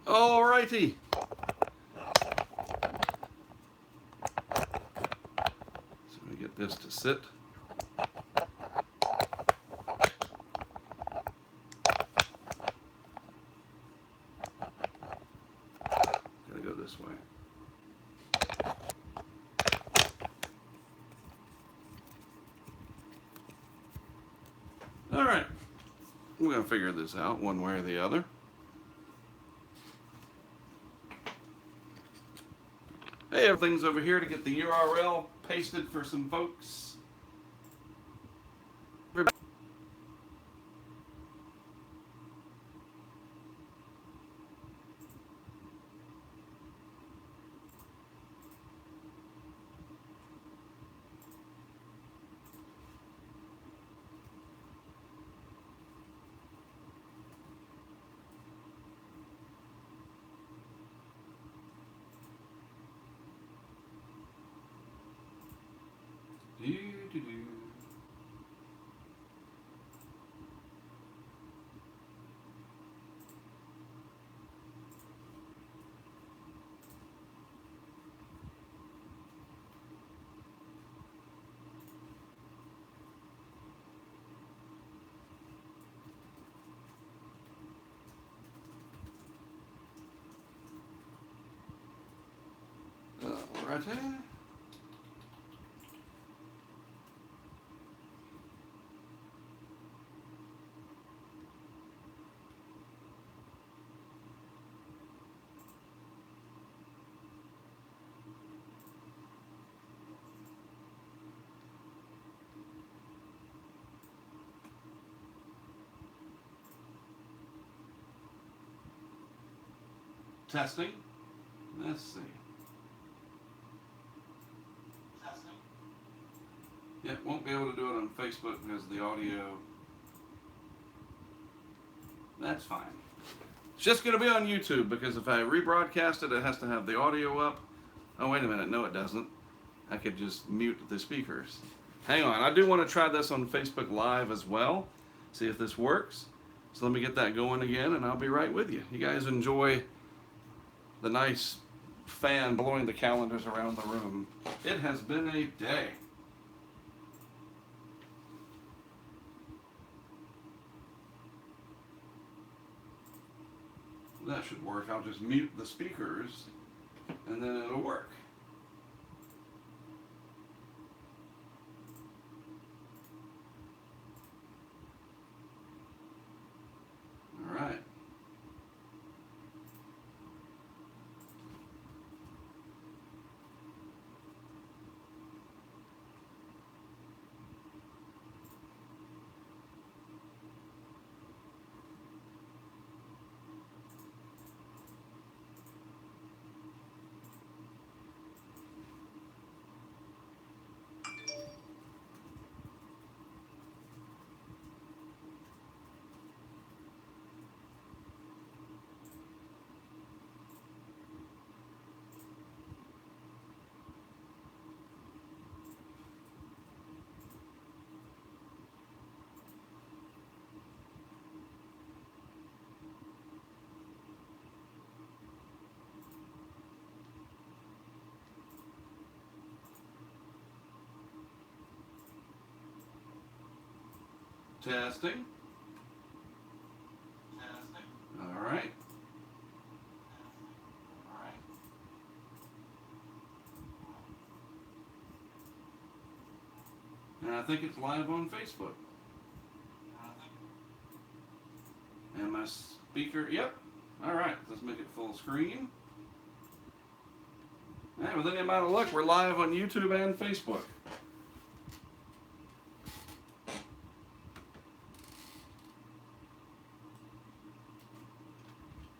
Alrighty. So we get this to sit. Gotta go this way. Alright. We're gonna figure this out one way or the other. Hey, everything's over here to get the URL pasted for some folks. Do-do-do. Right there. Testing. Let's see. Testing. Yeah, won't be able to do it on Facebook because the audio. That's fine. It's just going to be on YouTube because if I rebroadcast it, it has to have the audio up. Oh, wait a minute. No, it doesn't. I could just mute the speakers. Hang on. I do want to try this on Facebook Live as well. See if this works. So let me get that going again and I'll be right with you. You guys enjoy the nice fan blowing the calendars around the room. It has been a day. That should work. I'll just mute the speakers and then it'll work. All right. Testing. Testing. All right. All right. And I think it's live on Facebook. And my speaker, yep. All right, let's make it full screen. And with any amount of luck, we're live on YouTube and Facebook.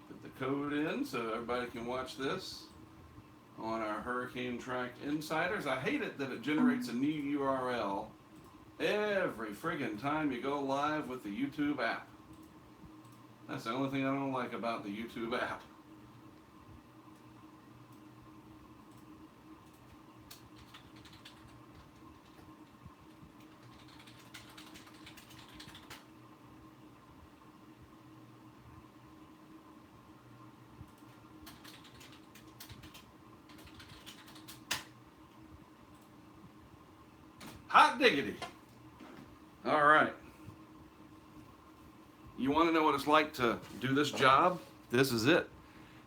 Put the code in so everybody can watch this on our HurricaneTrack Insiders. I hate it that it generates a new URL every friggin' time you go live with the YouTube app. That's the only thing I don't like about the YouTube app. Hot diggity. All right. You want to know what it's like to do this job? This is it.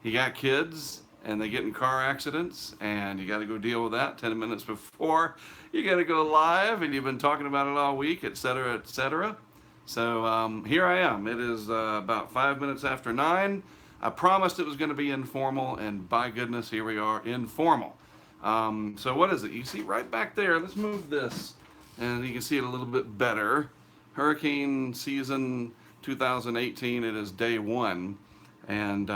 You got kids and they get in car accidents and you got to go deal with that 10 minutes before you got to go live, and you've been talking about it all week, etc., etc. So here I am. It is about 5 minutes after 9. I promised it was going to be informal, and by goodness, here we are, informal. So what is it? You see right back there. Let's move this, and you can see it a little bit better. Hurricane season 2018. It is day 1, and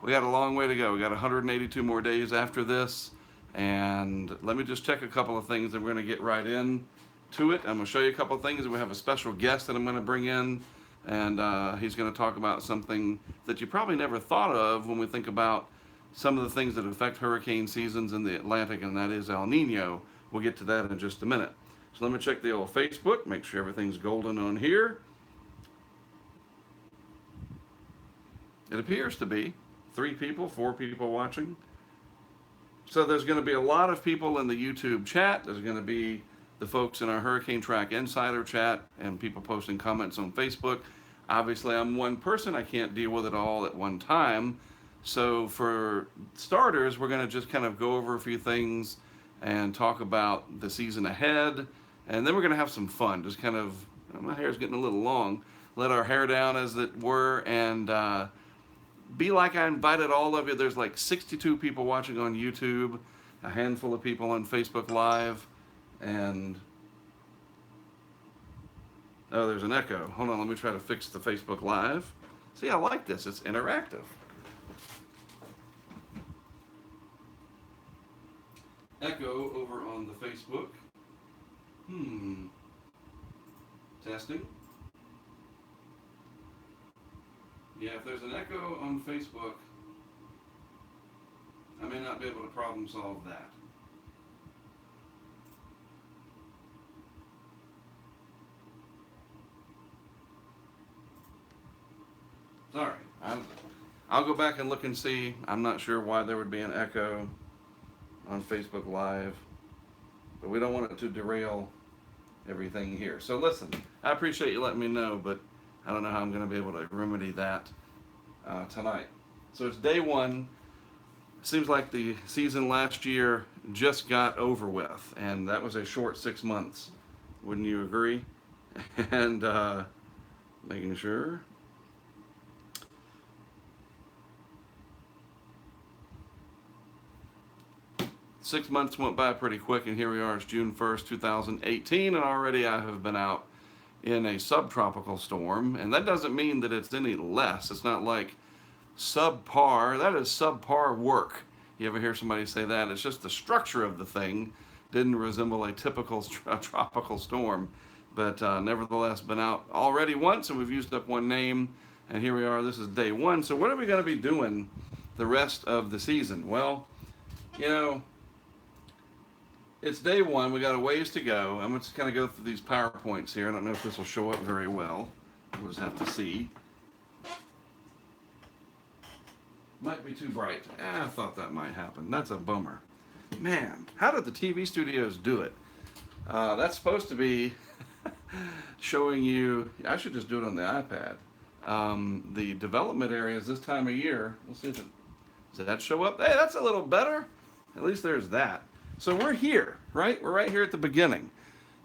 we got a long way to go. We got 182 more days after this, and let me just check a couple of things, and we're going to get right in to it. I'm going to show you a couple of things, and we have a special guest that I'm going to bring in, and he's going to talk about something that you probably never thought of when we think about some of the things that affect hurricane seasons in the Atlantic, and that is El Nino. We'll get to that in just a minute. So let me check the old Facebook, make sure everything's golden on here. It appears to be 3 people, 4 people watching. So there's going to be a lot of people in the YouTube chat. There's going to be the folks in our HurricaneTrack Insider chat and people posting comments on Facebook. Obviously, I'm one person. I can't deal with it all at one time. So for starters, we're going to just kind of go over a few things and talk about the season ahead. And then we're going to have some fun. Just kind of, my hair's getting a little long. Let our hair down, as it were, and be like I invited all of you. There's like 62 people watching on YouTube, a handful of people on Facebook Live, and oh, there's an echo. Hold on, let me try to fix the Facebook Live. See, I like this. It's interactive. Echo over on the Facebook. Testing. Yeah, if there's an echo on Facebook, I may not be able to problem solve that. Sorry. I'll go back and look and see. I'm not sure why there would be an echo on Facebook Live, but we don't want it to derail everything here. So listen, I appreciate you letting me know, but I don't know how I'm going to be able to remedy that tonight. So it's day 1. Seems like the season last year just got over with, and that was a short 6 months. Wouldn't you agree? And making sure. Six months went by pretty quick, and here we are. It's June 1st, 2018, and already I have been out in a subtropical storm, and that doesn't mean that it's any less. It's not like subpar. That is subpar work. You ever hear somebody say that? It's just the structure of the thing didn't resemble a typical tropical storm, but nevertheless been out already once, and we've used up one name, and here we are. This is day 1. So what are we going to be doing the rest of the season? Well, you know, it's day 1. We got a ways to go. I'm going to kind of go through these PowerPoints here. I don't know if this will show up very well. We'll just have to see. Might be too bright. I thought that might happen. That's a bummer. Man, how did the TV studios do it? That's supposed to be showing you, I should just do it on the iPad. The development areas this time of year. Let's see if does that show up? Hey, that's a little better. At least there's that. So we're here, right? We're right here at the beginning.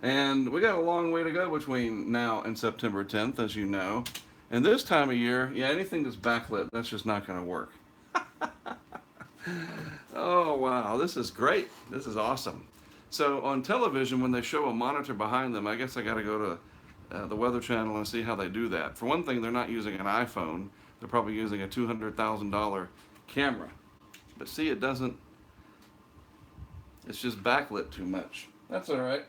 And we got a long way to go between now and September 10th, as you know. And this time of year, yeah, anything that's backlit, that's just not going to work. Oh, wow. This is great. This is awesome. So on television, when they show a monitor behind them, I guess I got to go to the Weather Channel and see how they do that. For one thing, they're not using an iPhone. They're probably using a $200,000 camera. But see, it doesn't. It's just backlit too much. That's all right.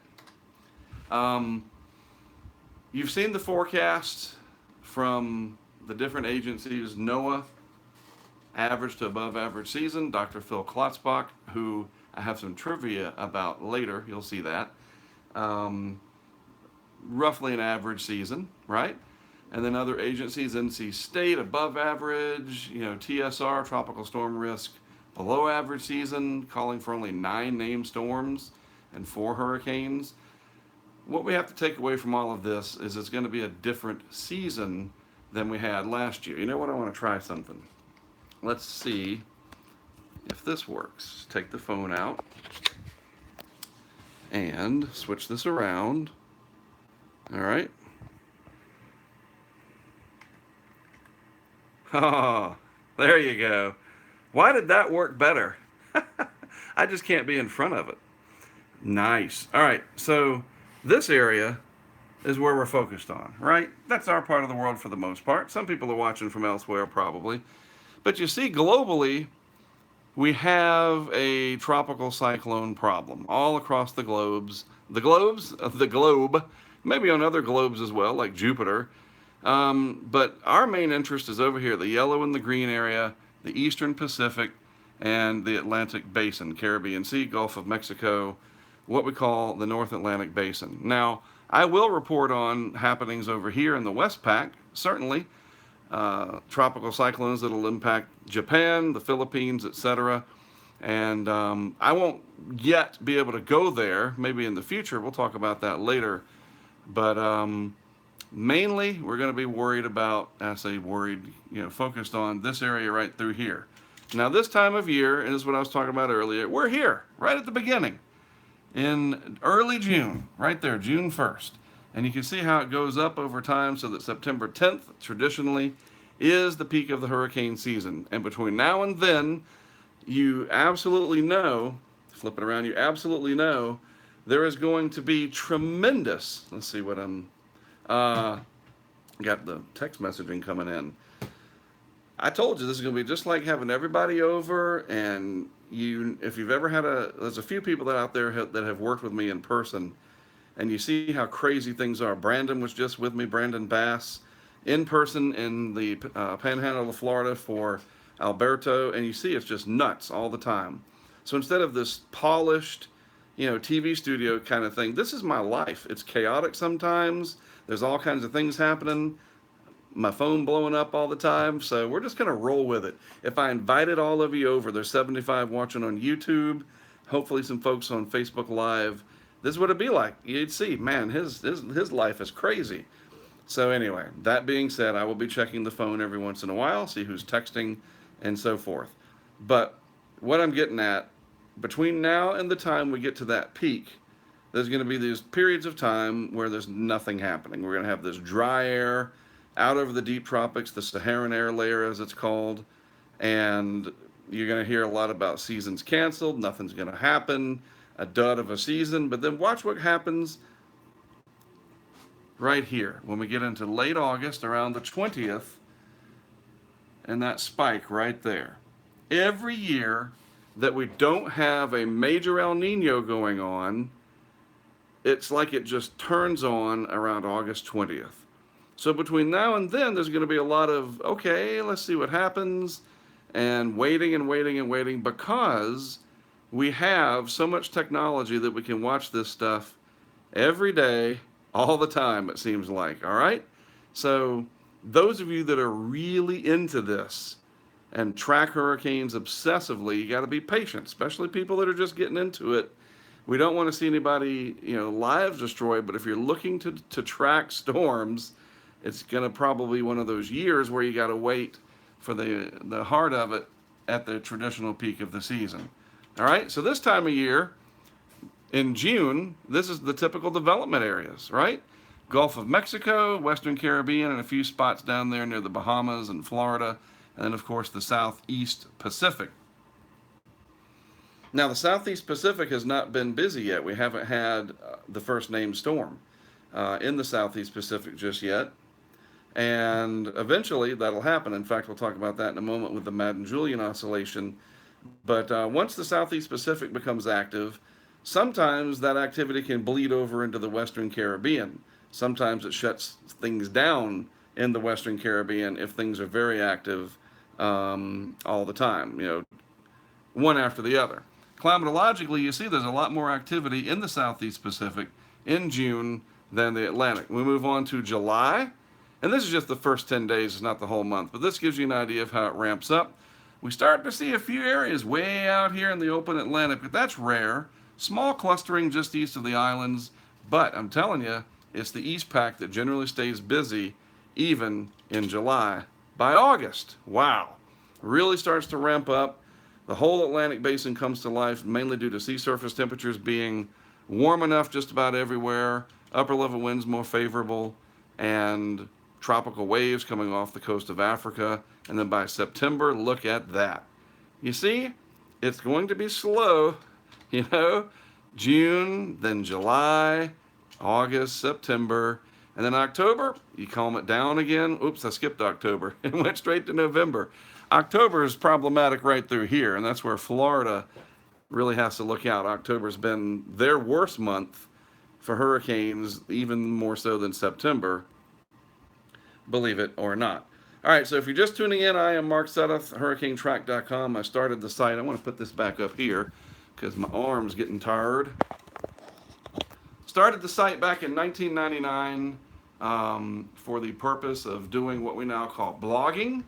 You've seen the forecast from the different agencies. NOAA, average to above average season. Dr. Phil Klotzbach, who I have some trivia about later. You'll see that. Roughly an average season, right? And then other agencies, NC State, above average. You know, TSR, tropical storm risk, below average season, calling for only 9 named storms and 4 hurricanes. What we have to take away from all of this is it's going to be a different season than we had last year. You know what? I want to try something. Let's see if this works. Take the phone out and switch this around. All right. Oh, there you go. Why did that work better? I just can't be in front of it. Nice. All right. So this area is where we're focused on, right? That's our part of the world for the most part. Some people are watching from elsewhere probably. But you see, globally, we have a tropical cyclone problem all across the globe, maybe on other globes as well, like Jupiter. But our main interest is over here, the yellow and the green area, the Eastern Pacific, and the Atlantic Basin, Caribbean Sea, Gulf of Mexico, what we call the North Atlantic Basin. Now, I will report on happenings over here in the West Pac, certainly. Tropical cyclones that will impact Japan, the Philippines, etc. And I won't yet be able to go there. Maybe in the future. We'll talk about that later. But mainly, we're going to be worried about, I say worried, focused on this area right through here. Now, this time of year, and this is what I was talking about earlier, we're here, right at the beginning, in early June, right there, June 1st. And you can see how it goes up over time so that September 10th, traditionally, is the peak of the hurricane season. And between now and then, you absolutely know, flip it around, you absolutely know there is going to be tremendous, let's see what I'm, got the text messaging coming in. I told you this is going to be just like having everybody over, and if you've ever had there's a few people out there that have worked with me in person, and you see how crazy things are. Brandon was just with me, Brandon Bass, in person in the panhandle of Florida for Alberto, and you see it's just nuts all the time. So instead of this polished, TV studio kind of thing, this is my life. It's chaotic sometimes. There's all kinds of things happening. My phone blowing up all the time, so we're just going to roll with it. If I invited all of you over, there's 75 watching on YouTube, hopefully some folks on Facebook Live. This is what it'd be like. You'd see, man, his life is crazy. So anyway, that being said, I will be checking the phone every once in a while, see who's texting and so forth. But what I'm getting at, between now and the time we get to that peak, there's going to be these periods of time where there's nothing happening. We're going to have this dry air out over the deep tropics, the Saharan air layer as it's called, and you're going to hear a lot about seasons canceled, nothing's going to happen, a dud of a season. But then watch what happens right here when we get into late August, around the 20th, and that spike right there. Every year that we don't have a major El Nino going on, it's like it just turns on around August 20th. So between now and then, there's going to be a lot of, okay, let's see what happens, and waiting and waiting and waiting, because we have so much technology that we can watch this stuff every day, all the time, it seems like, all right? So those of you that are really into this and track hurricanes obsessively, you got to be patient, especially people that are just getting into it. We don't want to see anybody, lives destroyed, but if you're looking to track storms, it's going to probably be one of those years where you got to wait for the heart of it at the traditional peak of the season. All right, so this time of year, in June, this is the typical development areas, right? Gulf of Mexico, Western Caribbean, and a few spots down there near the Bahamas and Florida, and then, of course, the Southeast Pacific. Now, the Southeast Pacific has not been busy yet. We haven't had the first named storm in the Southeast Pacific just yet. And eventually that'll happen. In fact, we'll talk about that in a moment with the Madden-Julian oscillation. But once the Southeast Pacific becomes active, sometimes that activity can bleed over into the Western Caribbean. Sometimes it shuts things down in the Western Caribbean if things are very active all the time, one after the other. Climatologically, you see there's a lot more activity in the Southeast Pacific in June than the Atlantic. We move on to July. And this is just the first 10 days, it's not the whole month, but this gives you an idea of how it ramps up. We start to see a few areas way out here in the open Atlantic, but that's rare. Small clustering just east of the islands, but I'm telling you, it's the East Pack that generally stays busy even in July. By August, wow, really starts to ramp up. The whole Atlantic basin comes to life mainly due to sea surface temperatures being warm enough just about everywhere, upper level winds more favorable, and tropical waves coming off the coast of Africa. And then by September, look at that. You see, it's going to be slow, you know, June, then July, August, September, and then October, you calm it down again. Oops, I skipped October and went straight to November. October is problematic right through here, and that's where Florida really has to look out. October's been their worst month for hurricanes, even more so than September, believe it or not. All right, so if you're just tuning in, I am Mark Sudduth, HurricaneTrack.com. I started the site. I want to put this back up here because my arm's getting tired. Started the site back in 1999 for the purpose of doing what we now call blogging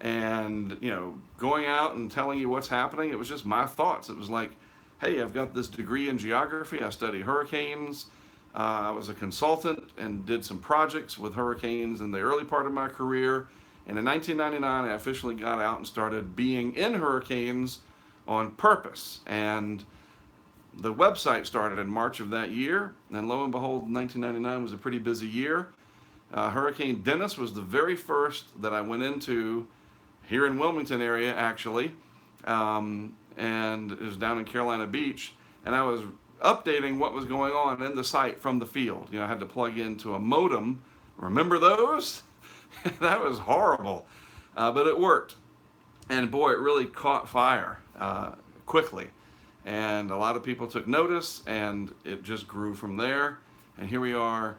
and, you know, going out and telling you what's happening. It was just my thoughts. It was like, hey, I've got this degree in geography. I study hurricanes. I was a consultant and did some projects with hurricanes in the early part of my career. And in 1999, I officially got out and started being in hurricanes on purpose. And the website started in March of that year. And lo and behold, 1999 was a pretty busy year. Hurricane Dennis was the very first that I went into here in Wilmington area, actually. And it was down in Carolina Beach. And I was updating what was going on in the site from the field. You know, I had to plug into a modem. Remember those? That was horrible, but it worked. And boy, it really caught fire quickly. And a lot of people took notice, and it just grew from there. And here we are,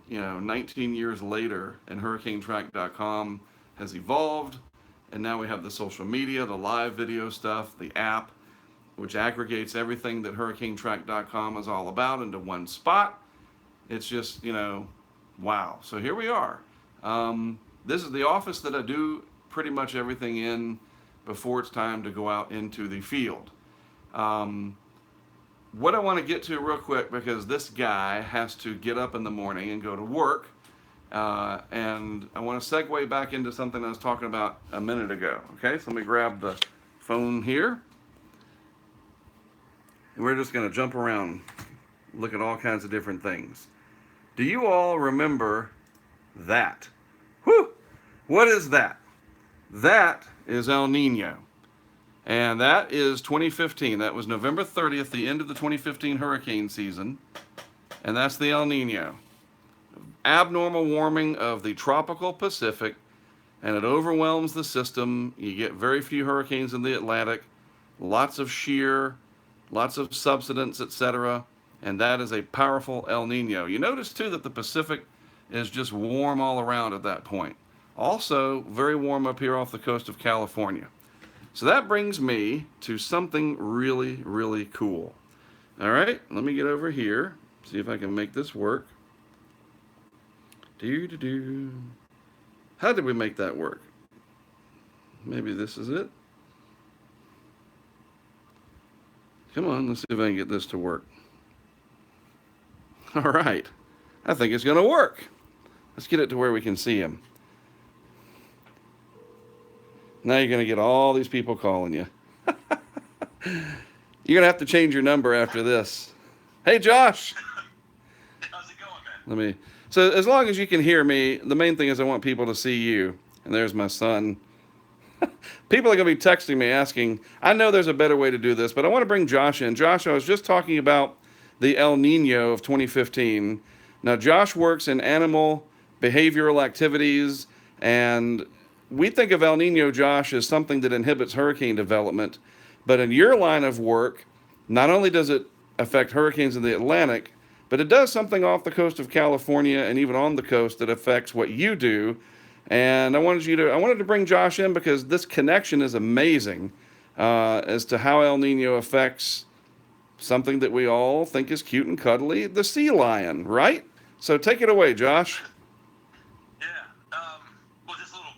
you know, 19 years later, and HurricaneTrack.com has evolved. And now we have the social media, the live video stuff, the app, which aggregates everything that HurricaneTrack.com is all about into one spot. It's just, you know, wow. So here we are. This is the office that I do pretty much everything in before it's time to go out into the field. What I want to get to real quick, because this guy has to get up in the morning and go to work, and I want to segue back into something I was talking about a minute ago. Okay, so let me grab the phone here. And we're just going to jump around, look at all kinds of different things. Do you all remember that? Whew! What is that? That is El Nino. And that is 2015. That was November 30th, the end of the 2015 hurricane season. And that's the El Nino. Abnormal warming of the tropical Pacific, and it overwhelms the system. You get very few hurricanes in the Atlantic, lots of shear, lots of subsidence, etc. And that is a powerful El Nino. You notice too that the Pacific is just warm all around at that point. Also, very warm up here off the coast of California. So that brings me to something really, really cool. All right, let me get over here, see if I can make this work. How did we make that work? Maybe this is it. Come on, let's see if I can get this to work. All right, I think it's going to work. Let's get it to where we can see him. Now you're going to get all these people calling you. You're going to have to change your number after this. Hey, Josh. How's it going, man? So as long as you can hear me, the main thing is I want people to see you. And there's my son. People are going to be texting me asking, I know there's a better way to do this, but I want to bring Josh in. Josh, I was just talking about the El Nino of 2015. Now, Josh works in animal behavioral activities, and we think of El Nino, Josh, as something that inhibits hurricane development. But in your line of work, not only does it affect hurricanes in the Atlantic, but it does something off the coast of California and even on the coast that affects what you do. And I wanted to bring Josh in because this connection is amazing as to how El Nino affects something that we all think is cute and cuddly, the sea lion, right? So take it away, Josh. Yeah. Well, just a little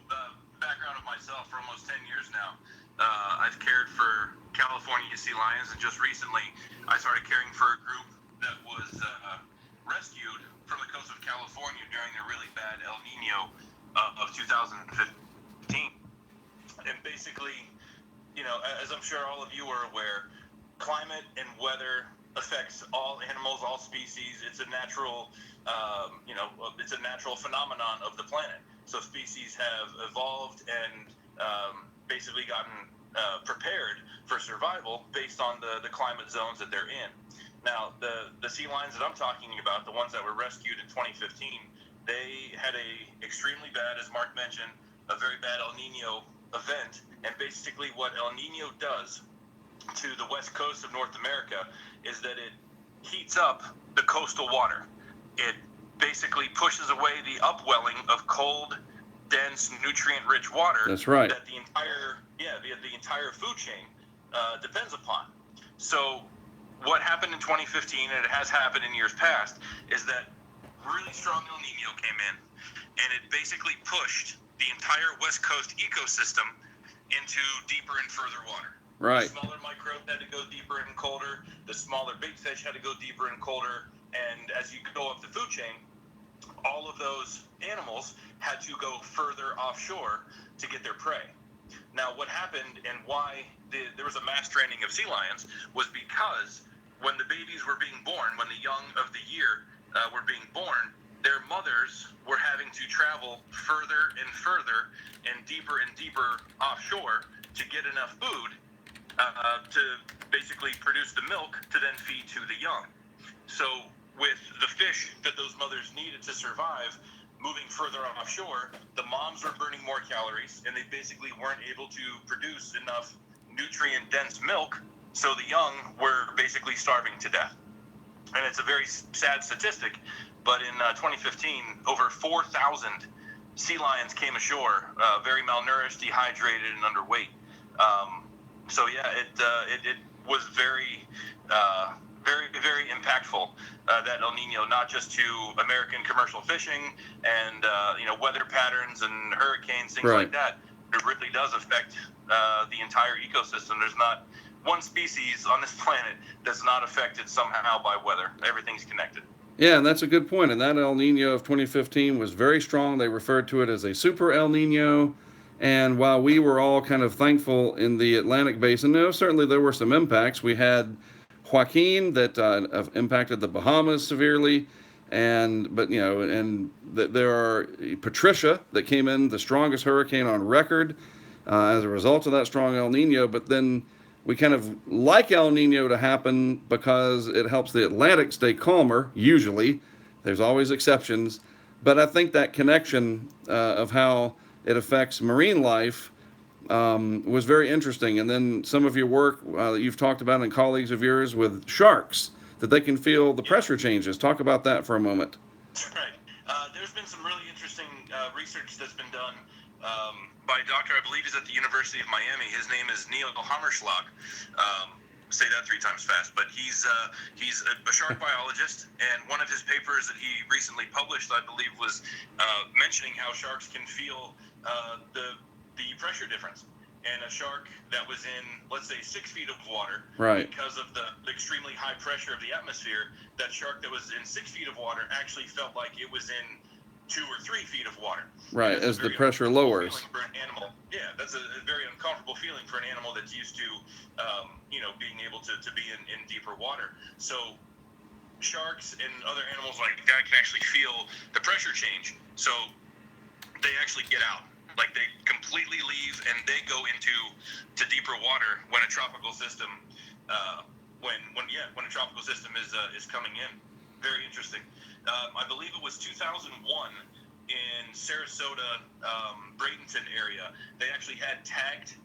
background of myself. For almost 10 years now, I've cared for California sea lions, and just recently I started caring for a group that was rescued from the coast of California during the really bad El Nino of 2015. And basically, as I'm sure all of you are aware, climate and weather affects all animals, all species. It's a natural, it's a natural phenomenon of the planet. So species have evolved and basically gotten prepared for survival based on the climate zones that they're in. Now, the sea lions that I'm talking about, the ones that were rescued in 2015, they had a extremely bad, as Mark mentioned, a very bad El Nino event. And basically what El Nino does to the west coast of North America is that it heats up the coastal water. It basically pushes away the upwelling of cold, dense, nutrient-rich water. That's right. That the entire food chain depends upon. So what happened in 2015, and it has happened in years past, is that really strong El Nino came in, and it basically pushed the entire West Coast ecosystem into deeper and further water. Right. The smaller microbes had to go deeper and colder. The smaller big fish had to go deeper and colder. And as you go up the food chain, all of those animals had to go further offshore to get their prey. Now, what happened and why there was a mass training of sea lions was because when the babies were being born, when the young of the year were being born, their mothers were having to travel further and further and deeper offshore to get enough food to basically produce the milk to then feed to the young. So with the fish that those mothers needed to survive moving further offshore, the moms were burning more calories, and they basically weren't able to produce enough nutrient-dense milk, so the young were basically starving to death. And it's a very sad statistic, but in 2015, over 4,000 sea lions came ashore, very malnourished, dehydrated, and underweight. So yeah, it was very impactful, that El Nino, not just to American commercial fishing and weather patterns and hurricanes, things like that. It really does affect the entire ecosystem. There's not one species on this planet that's not affected somehow by weather. Everything's connected. Yeah, and that's a good point. And that El Nino of 2015 was very strong. They referred to it as a super El Nino. And while we were all kind of thankful in the Atlantic basin, certainly there were some impacts. We had Joaquin that impacted the Bahamas severely, but there are Patricia that came in, the strongest hurricane on record as a result of that strong El Nino. But then we kind of like El Nino to happen because it helps the Atlantic stay calmer. Usually, there's always exceptions, but I think that connection of how it affects marine life was very interesting. And then some of your work that you've talked about and colleagues of yours with sharks, that they can feel the pressure changes. Talk about that for a moment. Right. There's been some really interesting research that's been done by a doctor, I believe he's at the University of Miami. His name is Neil Hammerschlag. Say that 3 times fast, but he's a shark biologist, and one of his papers that he recently published, I believe, was mentioning how sharks can feel the pressure difference. And a shark that was in, let's say, 6 feet of water, right, because of the extremely high pressure of the atmosphere, that shark that was in 6 feet of water actually felt like it was in 2 or 3 feet of water. Right, as the pressure lowers. For an animal, yeah, that's a very uncomfortable feeling for an animal that's used to, being able to be in deeper water. So sharks and other animals like that can actually feel the pressure change. So they actually get out. Like they completely leave and they go into deeper water when a tropical system, when a tropical system is coming in. Very interesting. I believe it was 2001 in Sarasota, Bradenton area. They actually had tagged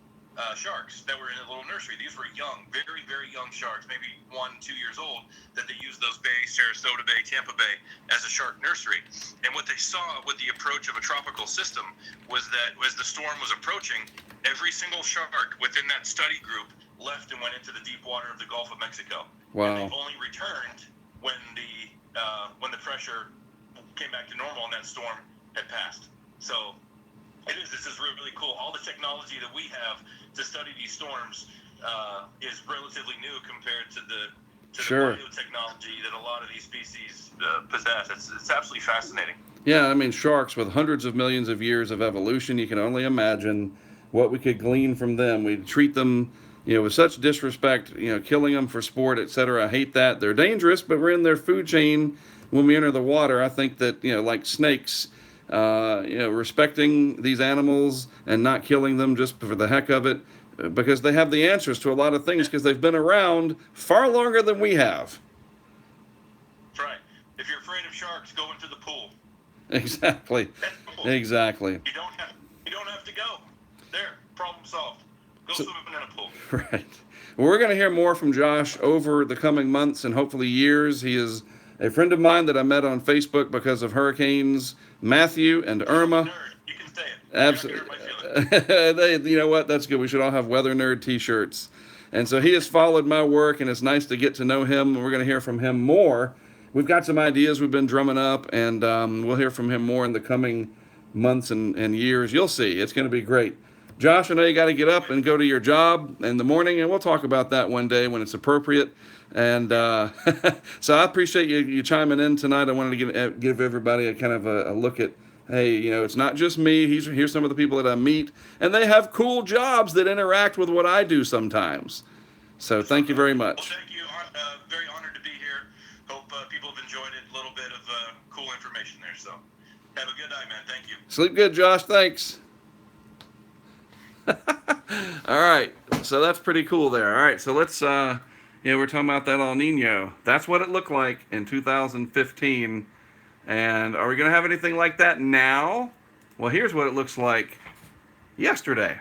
sharks that were in a little nursery. These were young, very, very young sharks, maybe 1-2 years old, that they used those bays, Sarasota Bay, Tampa Bay, as a shark nursery. And what they saw with the approach of a tropical system was that as the storm was approaching, every single shark within that study group left and went into the deep water of the Gulf of Mexico. Wow. And they only returned when the pressure came back to normal and that storm had passed. So It is. This is really cool. All the technology that we have to study these storms is relatively new compared to the Sure. biotechnology that a lot of these species possess. It's absolutely fascinating. Yeah, I mean, sharks with hundreds of millions of years of evolution, you can only imagine what we could glean from them. We treat them, with such disrespect, killing them for sport, etc. I hate that. They're dangerous, but we're in their food chain when we enter the water. I think that, like snakes, respecting these animals and not killing them just for the heck of it, because they have the answers to a lot of things because they've been around far longer than we have. That's right. If you're afraid of sharks, go into the pool. Exactly. Exactly. You don't have to go. There, problem solved. Go swimming in a pool. Right. Well, we're going to hear more from Josh over the coming months and hopefully years. He is a friend of mine that I met on Facebook because of hurricanes Matthew and Irma. Nerd. You can say it. Absolutely. You know what? That's good. We should all have Weather Nerd t-shirts. And so he has followed my work, and it's nice to get to know him. We're going to hear from him more. We've got some ideas we've been drumming up, and we'll hear from him more in the coming months and years. You'll see. It's going to be great. Josh, I know you got to get up and go to your job in the morning, and we'll talk about that one day when it's appropriate. And so I appreciate you chiming in tonight. I wanted to give everybody a kind of a look at, hey, it's not just me. Here's some of the people that I meet, and they have cool jobs that interact with what I do sometimes. So thank you very much. Well, thank you. Very honored to be here. Hope people have enjoyed it. A little bit of cool information there. So have a good night, man. Thank you. Sleep good, Josh. Thanks. All right. So that's pretty cool there. All right. So let's, we're talking about that El Nino. That's what it looked like in 2015. And are we going to have anything like that now? Well, here's what it looks like yesterday.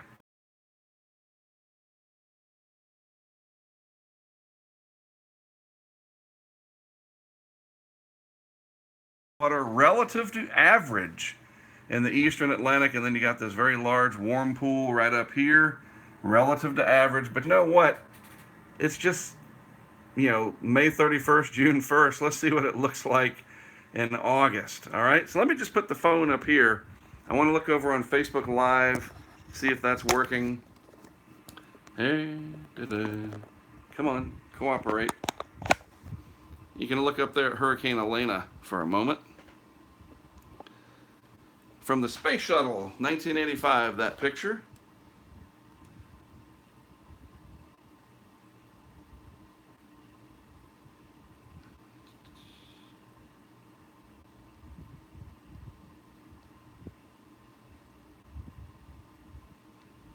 Water relative to average in the eastern Atlantic, and then you got this very large warm pool right up here, relative to average. But you know what? It's just, May 31st, June 1st. Let's see what it looks like in August. All right, so let me just put the phone up here. I want to look over on Facebook Live, see if that's working. Hey, come on, cooperate. You can look up there at Hurricane Elena for a moment. From the Space Shuttle, 1985, that picture.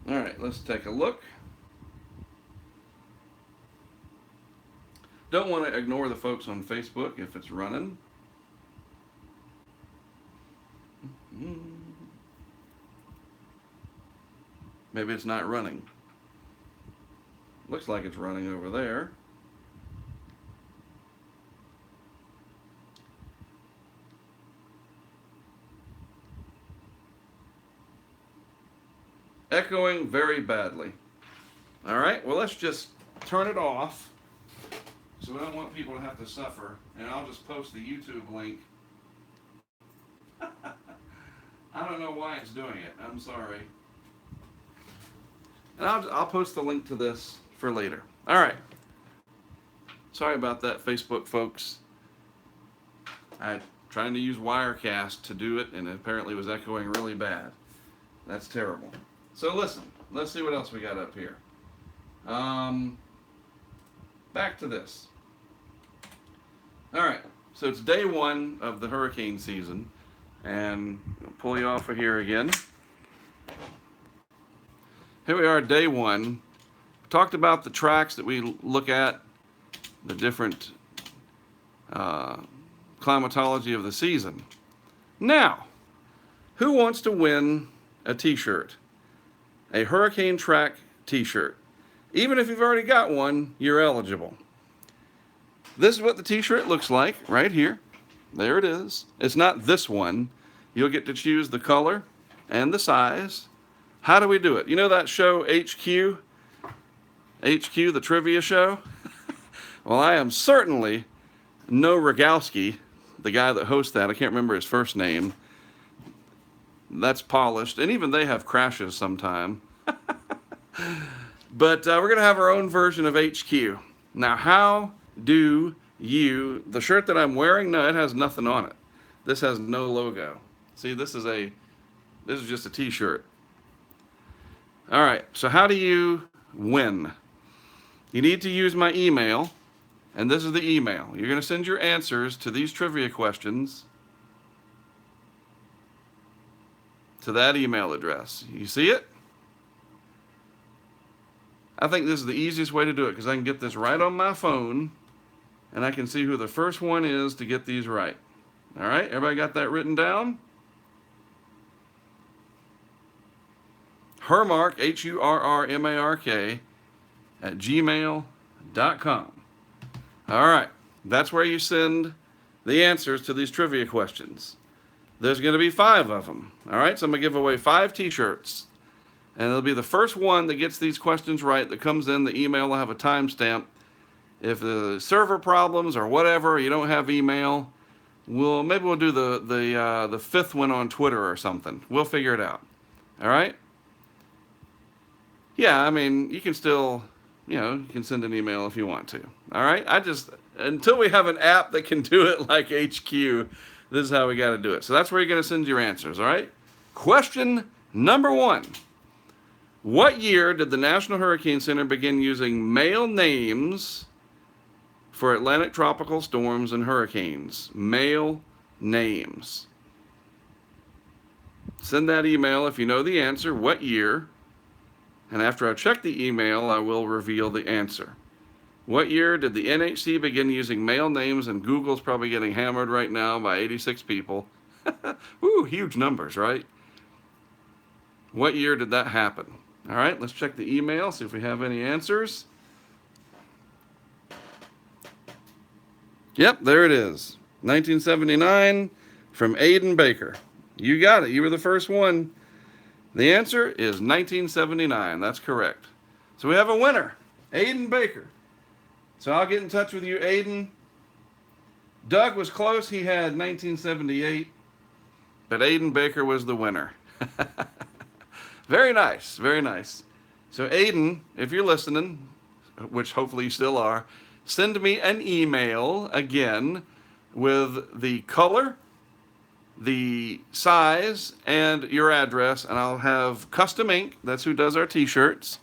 All right, let's take a look. Don't want to ignore the folks on Facebook if it's running. Maybe it's not running. Looks like it's running over there. Echoing very badly. All right, well, let's just turn it off. So we don't want people to have to suffer. And I'll just post the YouTube link. I don't know why it's doing it. I'm sorry. And I'll post the link to this for later. All right. Sorry about that, Facebook folks. I'm trying to use Wirecast to do it, and it apparently was echoing really bad. That's terrible. So listen, let's see what else we got up here. Back to this. All right, so it's day one of the hurricane season, and I'll pull you off of here again. Here we are, day one. Talked about the tracks that we look at, the different climatology of the season. Now, who wants to win a t-shirt? A HurricaneTrack t-shirt. Even if you've already got one, you're eligible. This is what the t-shirt looks like right here. There it is. It's not this one. You'll get to choose the color and the size. How do we do it? You know that show HQ? HQ, the trivia show? Well, I am certainly no Rogowski, the guy that hosts that. I can't remember his first name. that's polished, and even they have crashes sometime. But we're going to have our own version of HQ. Now, how do the shirt that I'm wearing, no, it has nothing on it. This has no logo. See, this is just a t-shirt. All right, so how do you win? You need to use my email, and this is the email. You're going to send your answers to these trivia questions to that email address. You see it? I think this is the easiest way to do it because I can get this right on my phone and I can see who the first one is to get these right. All right, everybody got that written down? Hurmark, HURRMARK, at gmail.com. All right, that's where you send the answers to these trivia questions. There's going to be 5 of them. All right, so I'm going to give away 5 t-shirts. And it'll be the first one that gets these questions right that comes in. The email will have a timestamp. If the server problems or whatever, you don't have email, maybe we'll do the 5th one on Twitter or something. We'll figure it out. All right? Yeah, I mean, you can still, you can send an email if you want to. All right? Until we have an app that can do it like HQ, this is how we got to do it. So that's where you're going to send your answers. All right? Question number 1. What year did the National Hurricane Center begin using male names for Atlantic tropical storms and hurricanes? Male names. Send that email if you know the answer, what year. And after I check the email, I will reveal the answer. What year did the NHC begin using male names? And Google's probably getting hammered right now by 86 people. Woo, huge numbers, right? What year did that happen? All right, let's check the email, see if we have any answers. Yep, there it is. 1979 from Aiden Baker. You got it. You were the first one. The answer is 1979. That's correct. So we have a winner, Aiden Baker. So I'll get in touch with you, Aiden. Doug was close. He had 1978. But Aiden Baker was the winner. Very nice, very nice. So Aiden, if you're listening, which hopefully you still are, send me an email again with the color, the size, and your address, and I'll have Custom Ink. That's who does our t-shirts.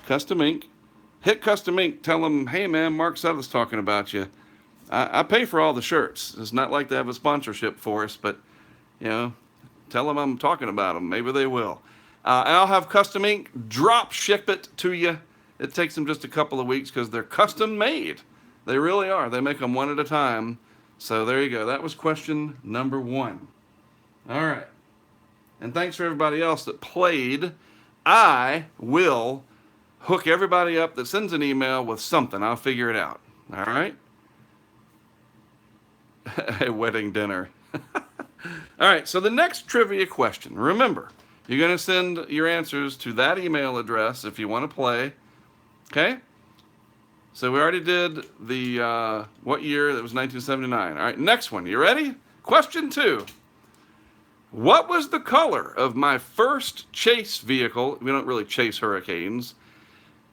Custom Ink. Hit Custom Ink. Tell them, hey man, Mark Suther's talking about you. I pay for all the shirts. It's not like they have a sponsorship for us, but tell them I'm talking about them. Maybe they will. And I'll have Custom Ink drop ship it to you. It takes them just a couple of weeks because they're custom made. They really are. They make them one at a time. So there you go. That was question number 1. All right. And thanks for everybody else that played. I will hook everybody up that sends an email with something. I'll figure it out. All right? A wedding dinner. All right. So the next trivia question. Remember, you're going to send your answers to that email address if you want to play. Okay? So we already did the, what year? That was 1979. All right, next one. You ready? Question 2. What was the color of my first chase vehicle? We don't really chase hurricanes,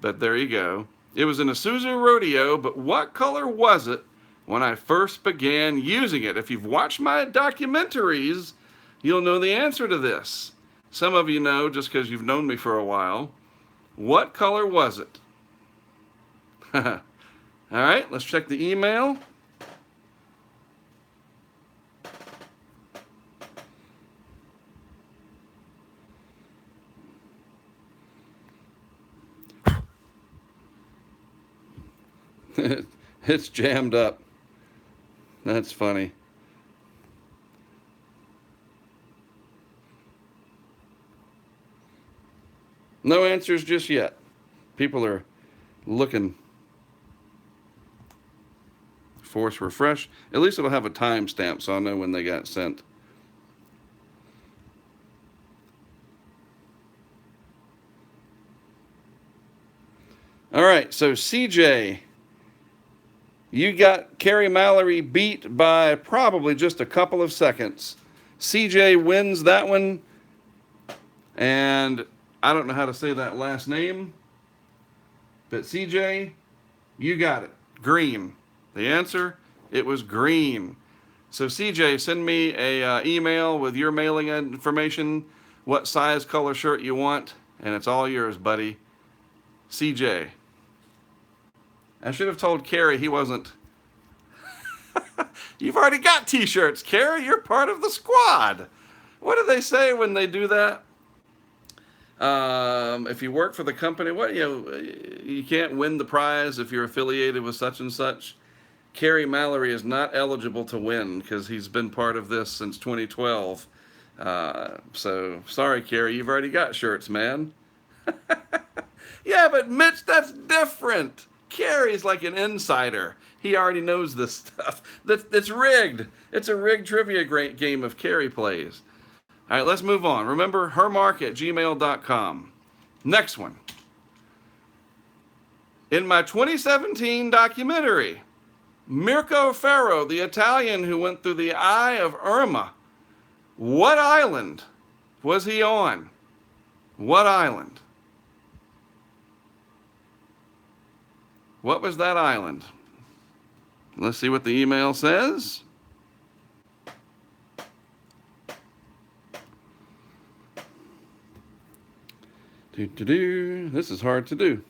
but there you go. It was an Isuzu Rodeo, but what color was it when I first began using it? If you've watched my documentaries, you'll know the answer to this. Some of you know just because you've known me for a while. What color was it? All right, let's check the email. It's jammed up. That's funny. No answers just yet. People are looking. Force refresh. At least it'll have a timestamp so I'll know when they got sent. All right, so CJ, you got Carrie Mallory beat by probably just a couple of seconds. CJ wins that one And I don't know how to say that last name, but CJ, you got it. Green. The answer, it was green. So CJ, send me a email with your mailing information, what size, color shirt you want, and it's all yours, buddy. CJ. I should have told Carrie he wasn't. You've already got t-shirts, Carrie. You're part of the squad. What do they say when they do that? If you work for the company, you can't win the prize if you're affiliated with such and such. Carrie Mallory is not eligible to win because he's been part of this since 2012. So sorry, Carrie, you've already got shirts, man. Yeah, but Mitch, that's different. Carrie's like an insider. He already knows this stuff. That's rigged. It's a rigged trivia game if Carrie plays. All right, let's move on. Remember, hermark@gmail.com. Next one. In my 2017 documentary, Mirko Ferro, the Italian who went through the eye of Irma, what island was he on? What island? What was that island? Let's see what the email says. This is hard to do.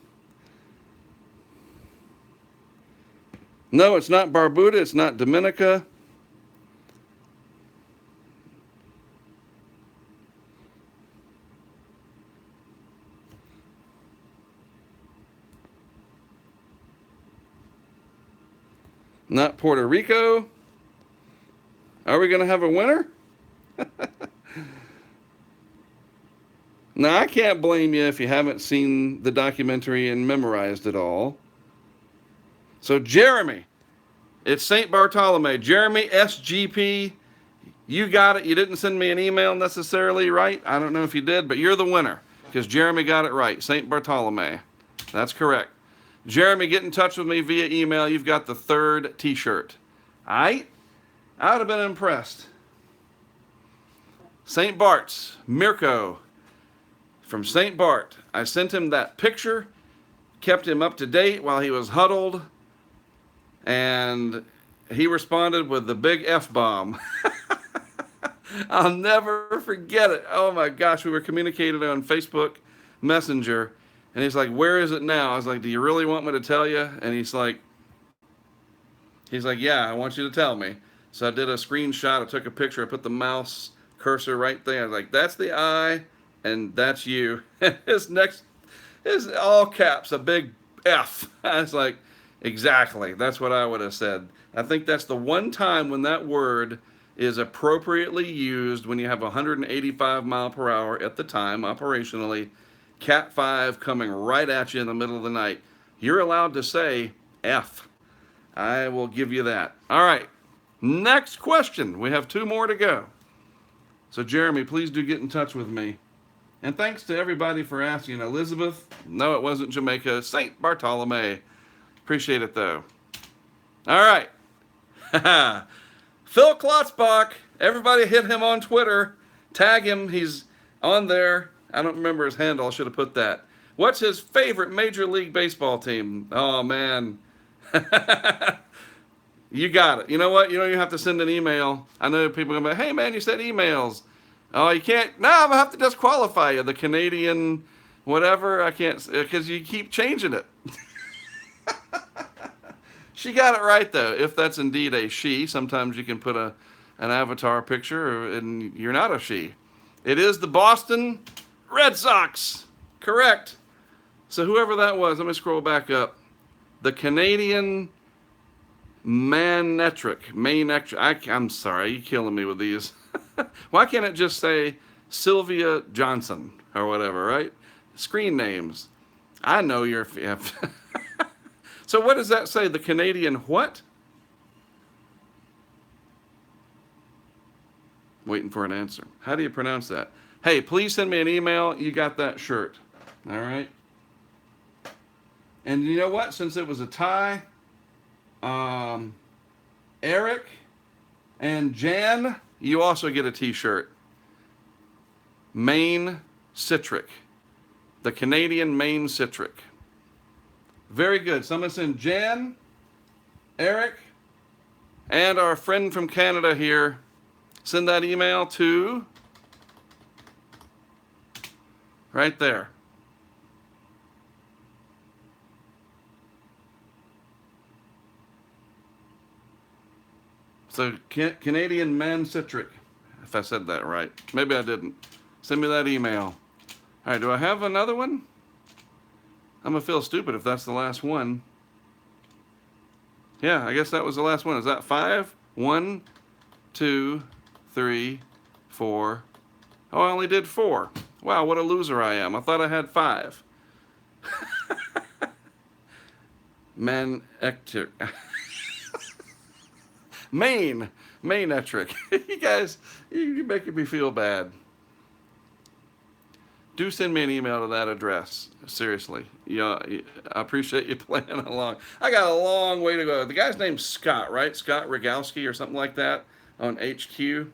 No, it's not Barbuda. It's not Dominica. Not Puerto Rico. Are we going to have a winner? Now, I can't blame you if you haven't seen the documentary and memorized it all. So, Jeremy, it's St. Bartolome. Jeremy, SGP, you got it. You didn't send me an email necessarily, right? I don't know if you did, but you're the winner because Jeremy got it right. St. Bartolome. That's correct. Jeremy, get in touch with me via email. You've got the third t-shirt. All right? I would have been impressed. St. Bart's, Mirko from St. Bart. I sent him that picture, kept him up to date while he was huddled, and he responded with the big F-bomb. I'll never forget it. Oh my gosh, we were communicating on Facebook Messenger, and he's like, where is it now? I was like, do you really want me to tell you? And he's like, yeah, I want you to tell me. So I did a screenshot. I took a picture. I put the mouse cursor right there. I was like, that's the I, and that's you. His next is all caps, a big F. I was like, exactly. That's what I would have said. I think that's the one time when that word is appropriately used when you have 185 mile per hour at the time, operationally, Cat 5 coming right at you in the middle of the night. You're allowed to say F. I will give you that. All right. Next question. We have 2 more to go. So, Jeremy, please do get in touch with me. And thanks to everybody for asking. Elizabeth, no, it wasn't Jamaica. St. Bartolome. Appreciate it, though. All right. Phil Klotzbach. Everybody hit him on Twitter. Tag him. He's on there. I don't remember his handle. I should have put that. What's his favorite Major League Baseball team? Oh, man. You got it. You know what? You don't even have to send an email. I know people are going to be, hey, man, you said emails. Oh, you can't? No, I'm going to have to disqualify you. The Canadian whatever. I can't, because you keep changing it. She got it right, though. If that's indeed a she, sometimes you can put an avatar picture and you're not a she. It is the Boston Red Sox. Correct. So whoever that was, let me scroll back up. The Canadian Manetric. I'm sorry, you're killing me with these. Why can't it just say Sylvia Johnson or whatever, right? Screen names. I know you're... So what does that say? The Canadian what? Waiting for an answer. How do you pronounce that? Hey, please send me an email. You got that shirt. All right. And you know what? Since it was a tie, Eric and Jan, you also get a t-shirt. Maine citric. The Canadian Maine citric. Very good. Someone send Jan, Eric, and our friend from Canada here. Send that email to right there. So Canadian Man Citric, if I said that right. Maybe I didn't. Send me that email. All right, do I have another one? I'm going to feel stupid if that's the last one. Yeah, I guess that was the last one. Is that 5? 1, 2, 3, 4. Oh, I only did 4. Wow, what a loser I am. I thought I had 5. Man-ectric. Maine-etric. You guys, you're making me feel bad. Do send me an email to that address. Seriously. Yeah, I appreciate you playing along. I got a long way to go. The guy's name's Scott, right? Scott Rogowski or something like that on HQ.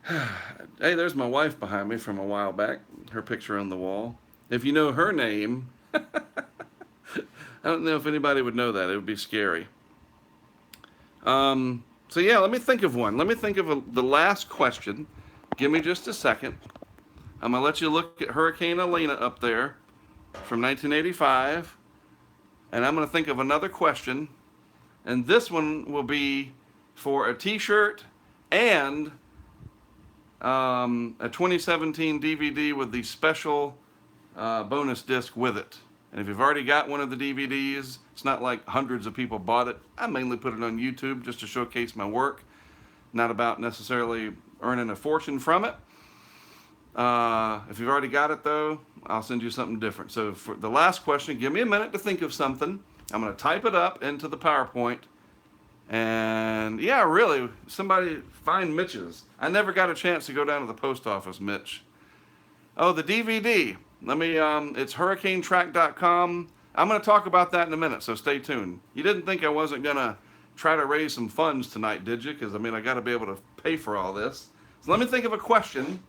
Hey, there's my wife behind me from a while back. Her picture on the wall. If you know her name, I don't know if anybody would know that. It would be scary. So yeah, let me think of one. Let me think of the last question. Give me just a second. I'm going to let you look at Hurricane Elena up there from 1985. And I'm going to think of another question. And this one will be for a t-shirt and a 2017 DVD with the special bonus disc with it. And if you've already got one of the DVDs, it's not like hundreds of people bought it. I mainly put it on YouTube just to showcase my work. Not about necessarily earning a fortune from it. If you've already got it though, I'll send you something different. So for the last question, give me a minute to think of something. I'm going to type it up into the PowerPoint. And yeah, really, somebody find Mitch's. I never got a chance to go down to the post office, Mitch. Oh, the DVD. Let me, it's HurricaneTrack.com. I'm going to talk about that in a minute, so stay tuned. You didn't think I wasn't going to try to raise some funds tonight, did you? Because, I mean, I got to be able to pay for all this. So let me think of a question.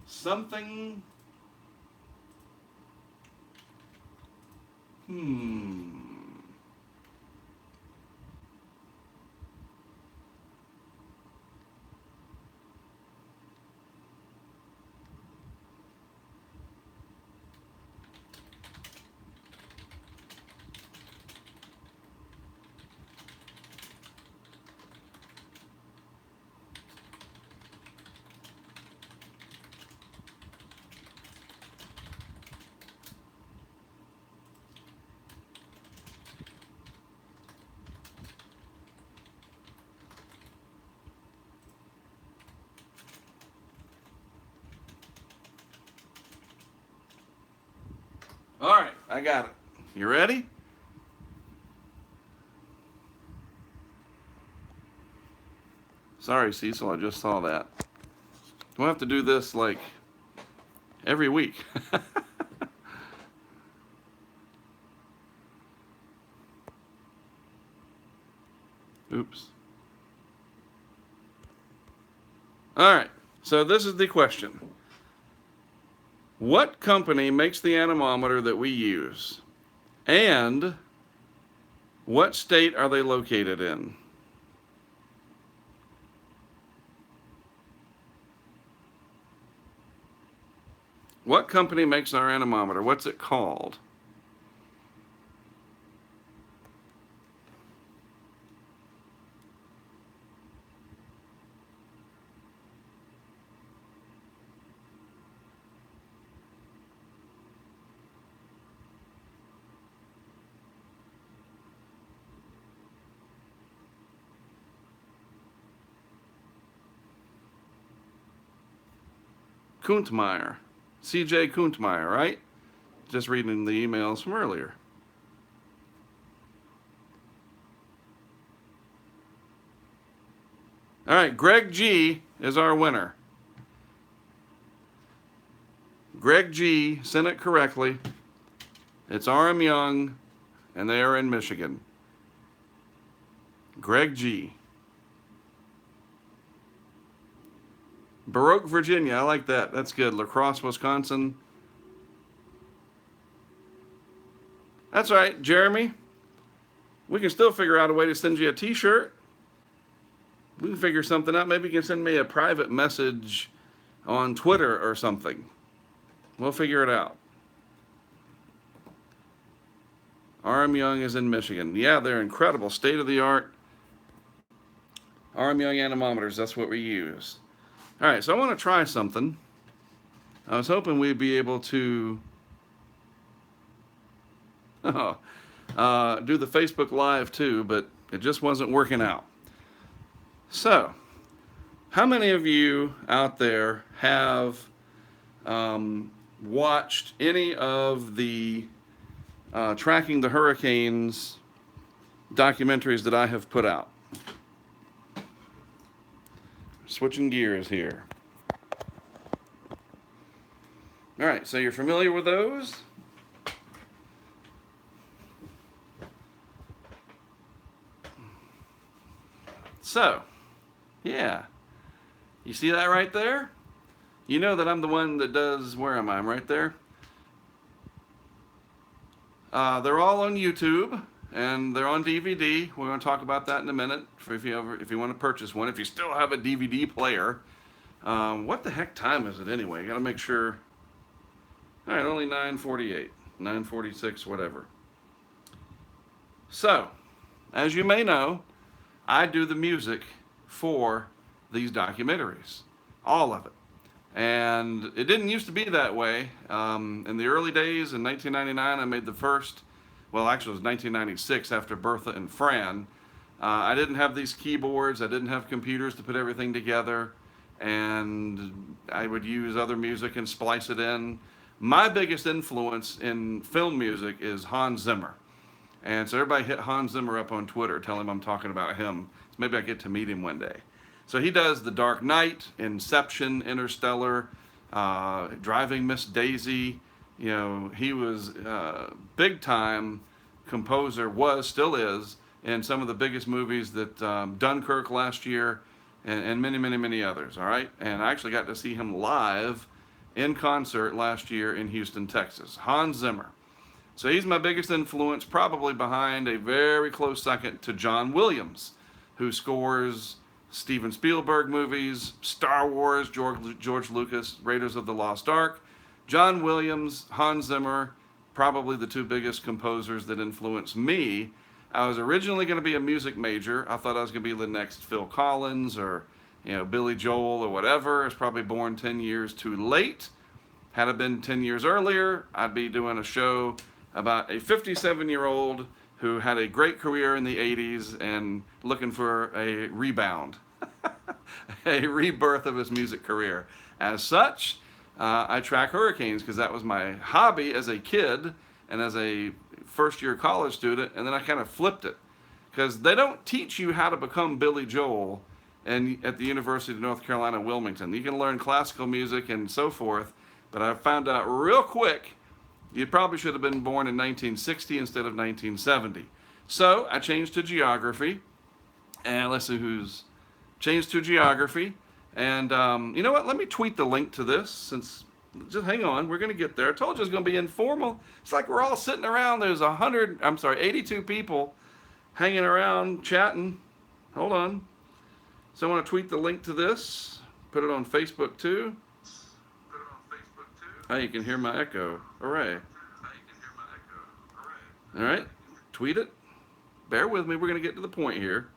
Something. All right, I got it. You ready? Sorry, Cecil, I just saw that. We'll have to do this like every week. Oops. All right, so this is the question. What company makes the anemometer that we use? And what state are they located in? What company makes our anemometer? What's it called? Kuntmeyer. C.J. Kuntmeyer, right? Just reading the emails from earlier. All right, Greg G is our winner. Greg G sent it correctly. It's R.M. Young, and they are in Michigan. Greg G. Baroque, Virginia. I like that. That's good. La Crosse, Wisconsin. That's all right, Jeremy. We can still figure out a way to send you a T-shirt. We can figure something out. Maybe you can send me a private message on Twitter or something. We'll figure it out. RM Young is in Michigan. Yeah, they're incredible. State of the art. RM Young anemometers. That's what we use. All right, so I want to try something. I was hoping we'd be able to do the Facebook Live too, but it just wasn't working out. So, how many of you out there have watched any of the Tracking the Hurricanes documentaries that I have put out? Switching gears here. All right, so you're familiar with those? So, yeah. You see that right there? You know that I'm the one that does, where am I? I'm right there. They're all on YouTube and they're on DVD. We're going to talk about that in a minute if you want to purchase one. If you still have a DVD player. What the heck time is it anyway? I got to make sure. All right, only 9:48, 9:46, whatever. So, as you may know, I do the music for these documentaries, all of it. And it didn't used to be that way. In the early days, in 1999, I made the first, well, actually it was 1996 after Bertha and Fran. I didn't have these keyboards, I didn't have computers to put everything together, and I would use other music and splice it in. My biggest influence in film music is Hans Zimmer. And so everybody hit Hans Zimmer up on Twitter, tell him I'm talking about him. So maybe I get to meet him one day. So he does The Dark Knight, Inception, Interstellar, Driving Miss Daisy. You know, he was big time composer, still is, in some of the biggest movies that Dunkirk last year and many, many, many others, all right? And I actually got to see him live in concert last year in Houston, Texas. Hans Zimmer. So he's my biggest influence, probably behind a very close second to John Williams, who scores Steven Spielberg movies, Star Wars, George Lucas, Raiders of the Lost Ark. John Williams, Hans Zimmer, probably the two biggest composers that influenced me. I was originally going to be a music major. I thought I was going to be the next Phil Collins or Billy Joel or whatever. I was probably born 10 years too late. Had it been 10 years earlier, I'd be doing a show about a 57-year-old who had a great career in the 80s and looking for a rebound, a rebirth of his music career. As such, I track hurricanes because that was my hobby as a kid and as a first-year college student, and then I kind of flipped it because they don't teach you how to become Billy Joel at the University of North Carolina, Wilmington. You can learn classical music and so forth, but I found out real quick you probably should have been born in 1960 instead of 1970. So I changed to geography, and let's see who's changed to geography. And you know what? Let me tweet the link to this since. Just hang on, we're going to get there. I told you it's going to be informal. It's like we're all sitting around. There's 82 people hanging around chatting. Hold on. So I want to tweet the link to this. Put it on Facebook too. Oh, you can hear my echo. Hooray. All right, tweet it. Bear with me. We're going to get to the point here.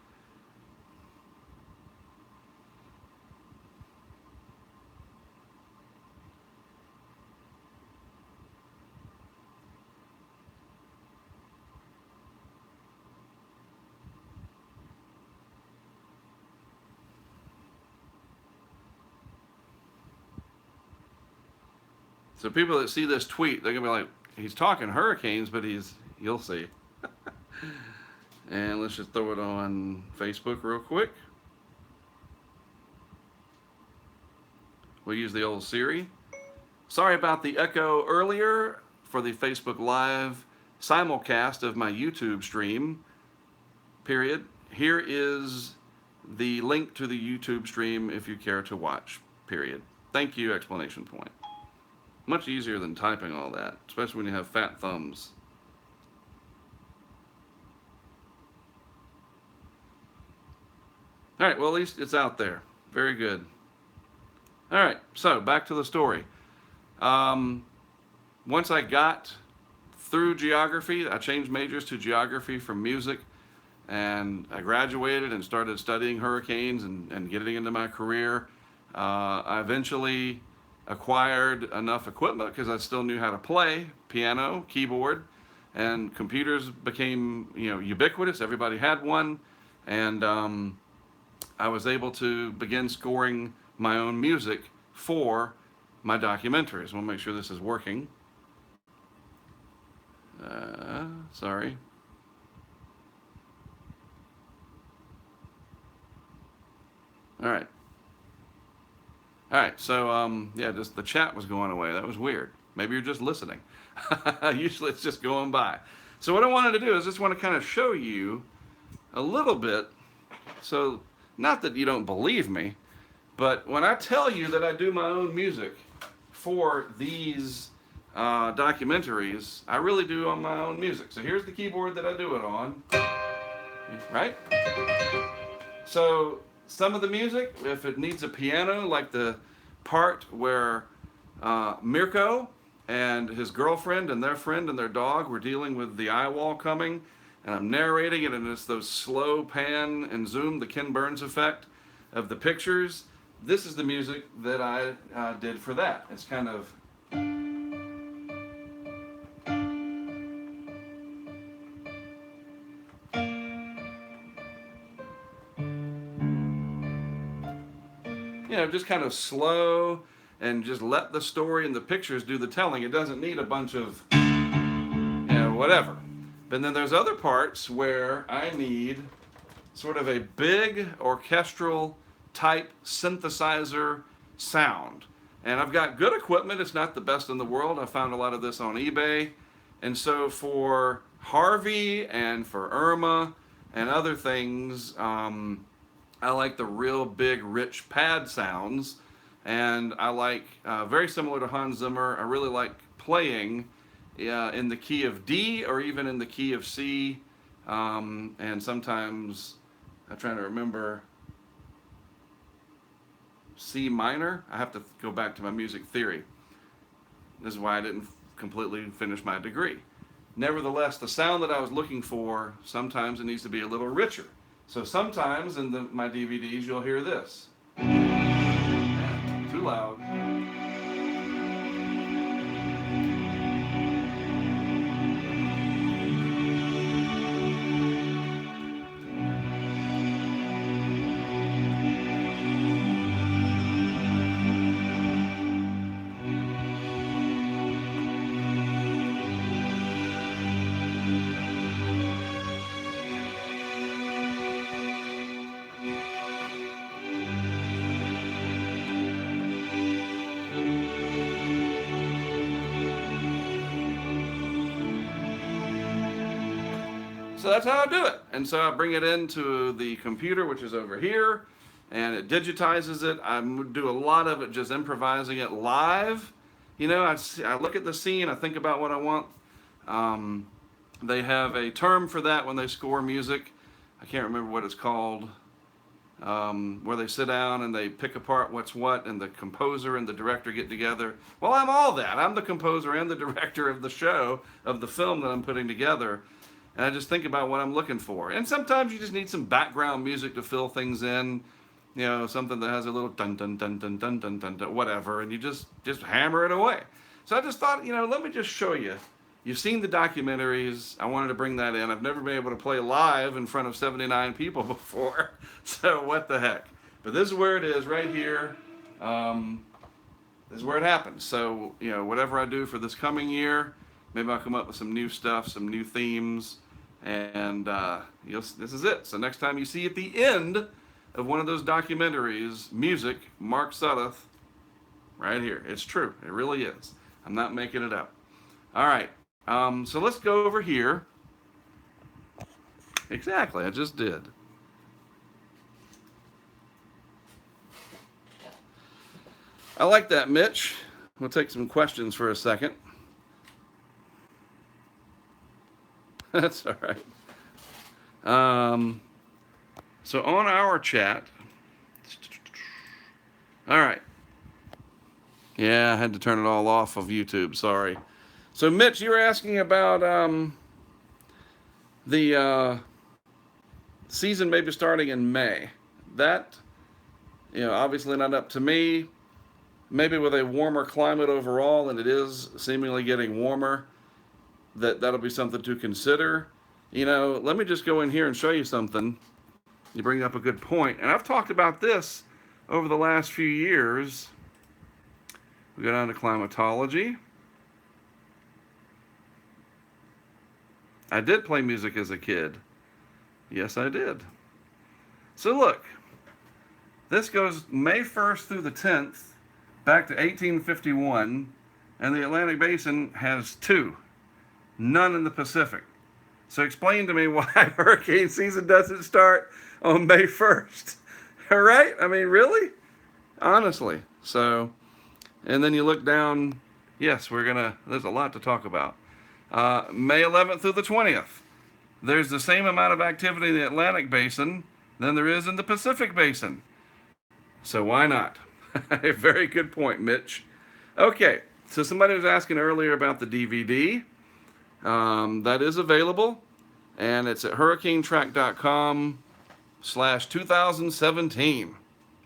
So people that see this tweet, they're going to be like, he's talking hurricanes, but you'll see. And let's just throw it on Facebook real quick. We'll use the old Siri. Sorry about the echo earlier for the Facebook Live simulcast of my YouTube stream, period. Here is the link to the YouTube stream if you care to watch. period. Thank you, exclamation point. Much easier than typing all that, especially when you have fat thumbs. All right, well, at least it's out there. Very good. All right, so back to the story. Once I got through geography, I changed majors to geography from music, and I graduated and started studying hurricanes and getting into my career. I eventually acquired enough equipment because I still knew how to play piano, keyboard, and computers became ubiquitous. Everybody had one, and I was able to begin scoring my own music for my documentaries. I want to make sure this is working. Sorry. All right. All right. So, yeah, just the chat was going away. That was weird. Maybe you're just listening. Usually it's just going by. So what I wanted to do is just want to kind of show you a little bit. So, not that you don't believe me, but when I tell you that I do my own music for these documentaries, I really do on my own music. So here's the keyboard that I do it on, right? So some of the music, if it needs a piano, like the part where Mirko and his girlfriend and their friend and their dog were dealing with the eye wall coming, and I'm narrating it, and it's those slow pan and zoom, the Ken Burns effect of the pictures. This is the music that I did for that. It's kind of... just kind of slow, and just let the story and the pictures do the telling. It doesn't need a bunch of, whatever. But then there's other parts where I need sort of a big orchestral type synthesizer sound. And I've got good equipment. It's not the best in the world. I found a lot of this on eBay. And so for Harvey and for Irma and other things, I like the real big, rich pad sounds. And I like, very similar to Hans Zimmer, I really like playing in the key of D or even in the key of C. And sometimes, I'm trying to remember, C minor. I have to go back to my music theory. This is why I didn't completely finish my degree. Nevertheless, the sound that I was looking for, sometimes it needs to be a little richer. So sometimes in my DVDs, you'll hear this. Too loud. So that's how I do it. And so I bring it into the computer, which is over here, and it digitizes it. I do a lot of it just improvising it live. I look at the scene, I think about what I want. They have a term for that when they score music. I can't remember what it's called. Where they sit down and they pick apart what's what, and the composer and the director get together. Well, I'm all that. I'm the composer and the director of the show, of the film that I'm putting together. And I just think about what I'm looking for. And sometimes you just need some background music to fill things in, something that has a little dun dun dun dun dun dun dun, dun whatever, and you just hammer it away. So I just thought, let me just show you. You've seen the documentaries. I wanted to bring that in. I've never been able to play live in front of 79 people before, so what the heck. But this is where it is, right here. This is where it happens. So, whatever I do for this coming year, maybe I'll come up with some new stuff, some new themes, and this is it. So next time you see at the end of one of those documentaries, music, Mark Sudduth, right here. It's true. It really is. I'm not making it up. All right. So let's go over here. Exactly. I just did. I like that, Mitch. We'll take some questions for a second. That's all right. So on our chat, all right. Yeah, I had to turn it all off of YouTube. Sorry. So Mitch, you were asking about the season maybe starting in May. That, obviously not up to me. Maybe with a warmer climate overall, and it is seemingly getting warmer, that'll be something to consider. Let me just go in here and show you something. You bring up a good point, and I've talked about this over the last few years. We go down to climatology. I did play music as a kid. Yes, I did. So look, this goes May 1st through the 10th, back to 1851, and the Atlantic Basin has 2, none in the Pacific. So explain to me why hurricane season doesn't start on May 1st. All right? I mean, really? Honestly. So, and then you look down, yes, there's a lot to talk about. May 11th through the 20th. There's the same amount of activity in the Atlantic Basin than there is in the Pacific Basin. So why not? Very good point, Mitch. Okay, so somebody was asking earlier about the DVD. That is available, and it's at HurricaneTrack.com/2017.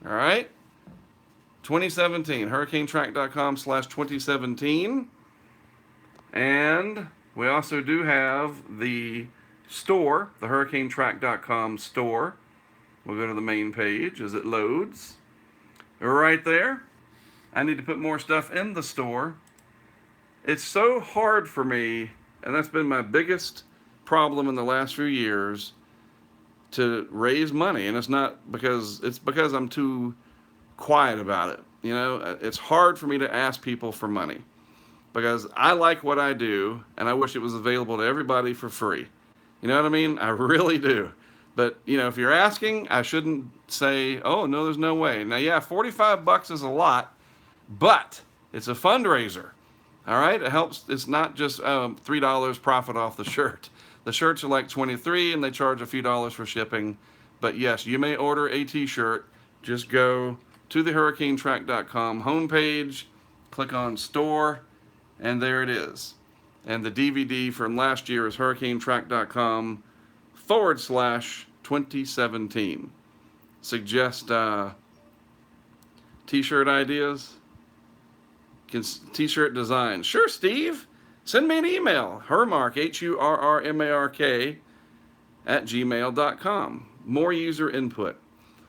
All right? 2017, HurricaneTrack.com/2017. And we also do have the store, the HurricaneTrack.com store. We'll go to the main page as it loads. Right there. I need to put more stuff in the store. It's so hard for me, and that's been my biggest problem in the last few years, to raise money. And it's because I'm too quiet about it. It's hard for me to ask people for money because I like what I do, and I wish it was available to everybody for free. You know what I mean? I really do. But, if you're asking, I shouldn't say, oh, no, there's no way. Now, yeah, $45 is a lot, but it's a fundraiser. All right? It helps. It's not just $3 profit off the shirt. The shirts are like $23, and they charge a few dollars for shipping. But, yes, you may order a T-shirt. Just go to the HurricaneTrack.com homepage, click on store, and there it is. And the DVD from last year is HurricaneTrack.com/2017. Suggest T-shirt ideas? T-shirt design. Sure, Steve. Send me an email. Hurmark, HURRMARK, @gmail.com. More user input.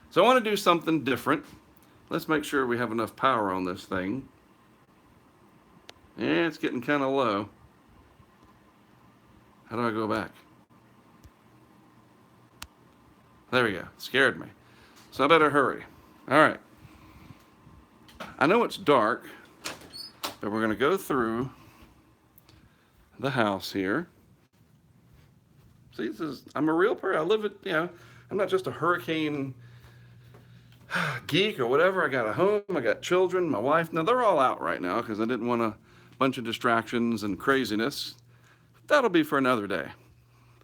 So I want to do something different. Let's make sure we have enough power on this thing. Yeah, it's getting kind of low. How do I go back? There we go. Scared me. So I better hurry. All right. I know it's dark, but we're going to go through the house here. See, I'm a real person. I live it, I'm not just a hurricane geek or whatever. I got a home, I got children, my wife. Now, they're all out right now because I didn't want a bunch of distractions and craziness. That'll be for another day.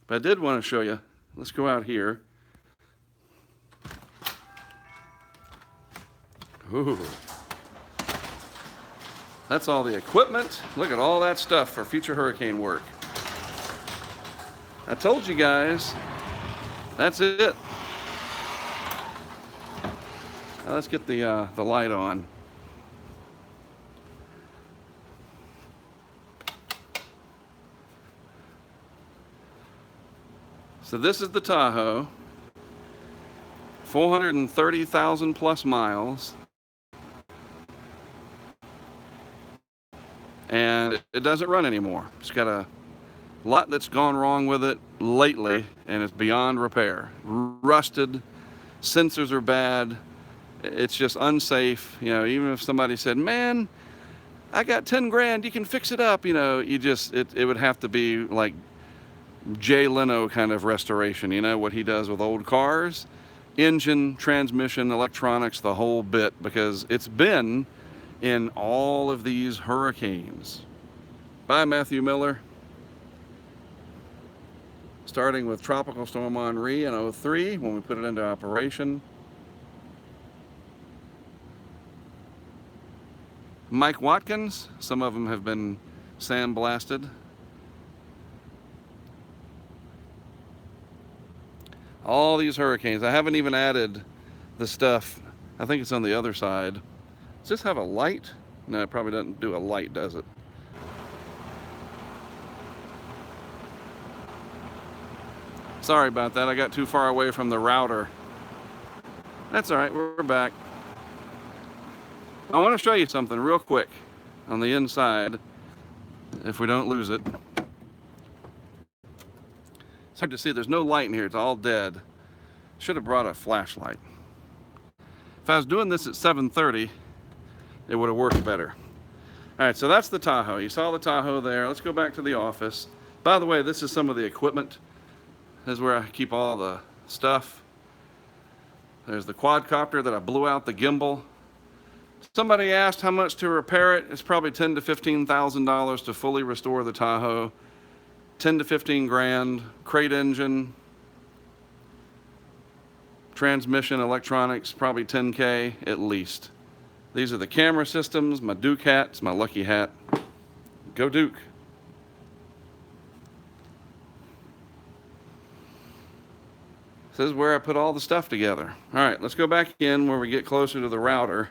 But I did want to show you. Let's go out here. Ooh. That's all the equipment. Look at all that stuff for future hurricane work. I told you guys. That's it. Now let's get the light on. So this is the Tahoe, 430,000 plus miles, and it doesn't run anymore. It's got a lot that's gone wrong with it lately, and it's beyond repair. Rusted, sensors are bad, it's just unsafe. Even if somebody said, man, I got 10 grand, you can fix it up, it would have to be like Jay Leno kind of restoration, what he does with old cars, engine, transmission, electronics, the whole bit, because it's been in all of these hurricanes. Bye, Matthew Miller. Starting with Tropical Storm Henri in 03 when we put it into operation. Mike Watkins, some of them have been sandblasted. All these hurricanes. I haven't even added the stuff. I think it's on the other side. Does this have a light? No, it probably doesn't do a light, does it? Sorry about that. I got too far away from the router. That's all right. We're back. I want to show you something real quick on the inside, if we don't lose it. It's hard to see. There's no light in here. It's all dead. Should have brought a flashlight. If I was doing this at 7:30, it would have worked better. All right, so that's the Tahoe. You saw the Tahoe there. Let's go back to the office. By the way, this is some of the equipment. This is where I keep all the stuff. There's the quadcopter that I blew out the gimbal. Somebody asked how much to repair it. It's probably $10,000 to $15,000 to fully restore the Tahoe. 10 to 15 grand. Crate engine, transmission, electronics, probably 10K at least. These are the camera systems, my Duke hat. It's my lucky hat. Go Duke. This is where I put all the stuff together. All right, let's go back in where we get closer to the router.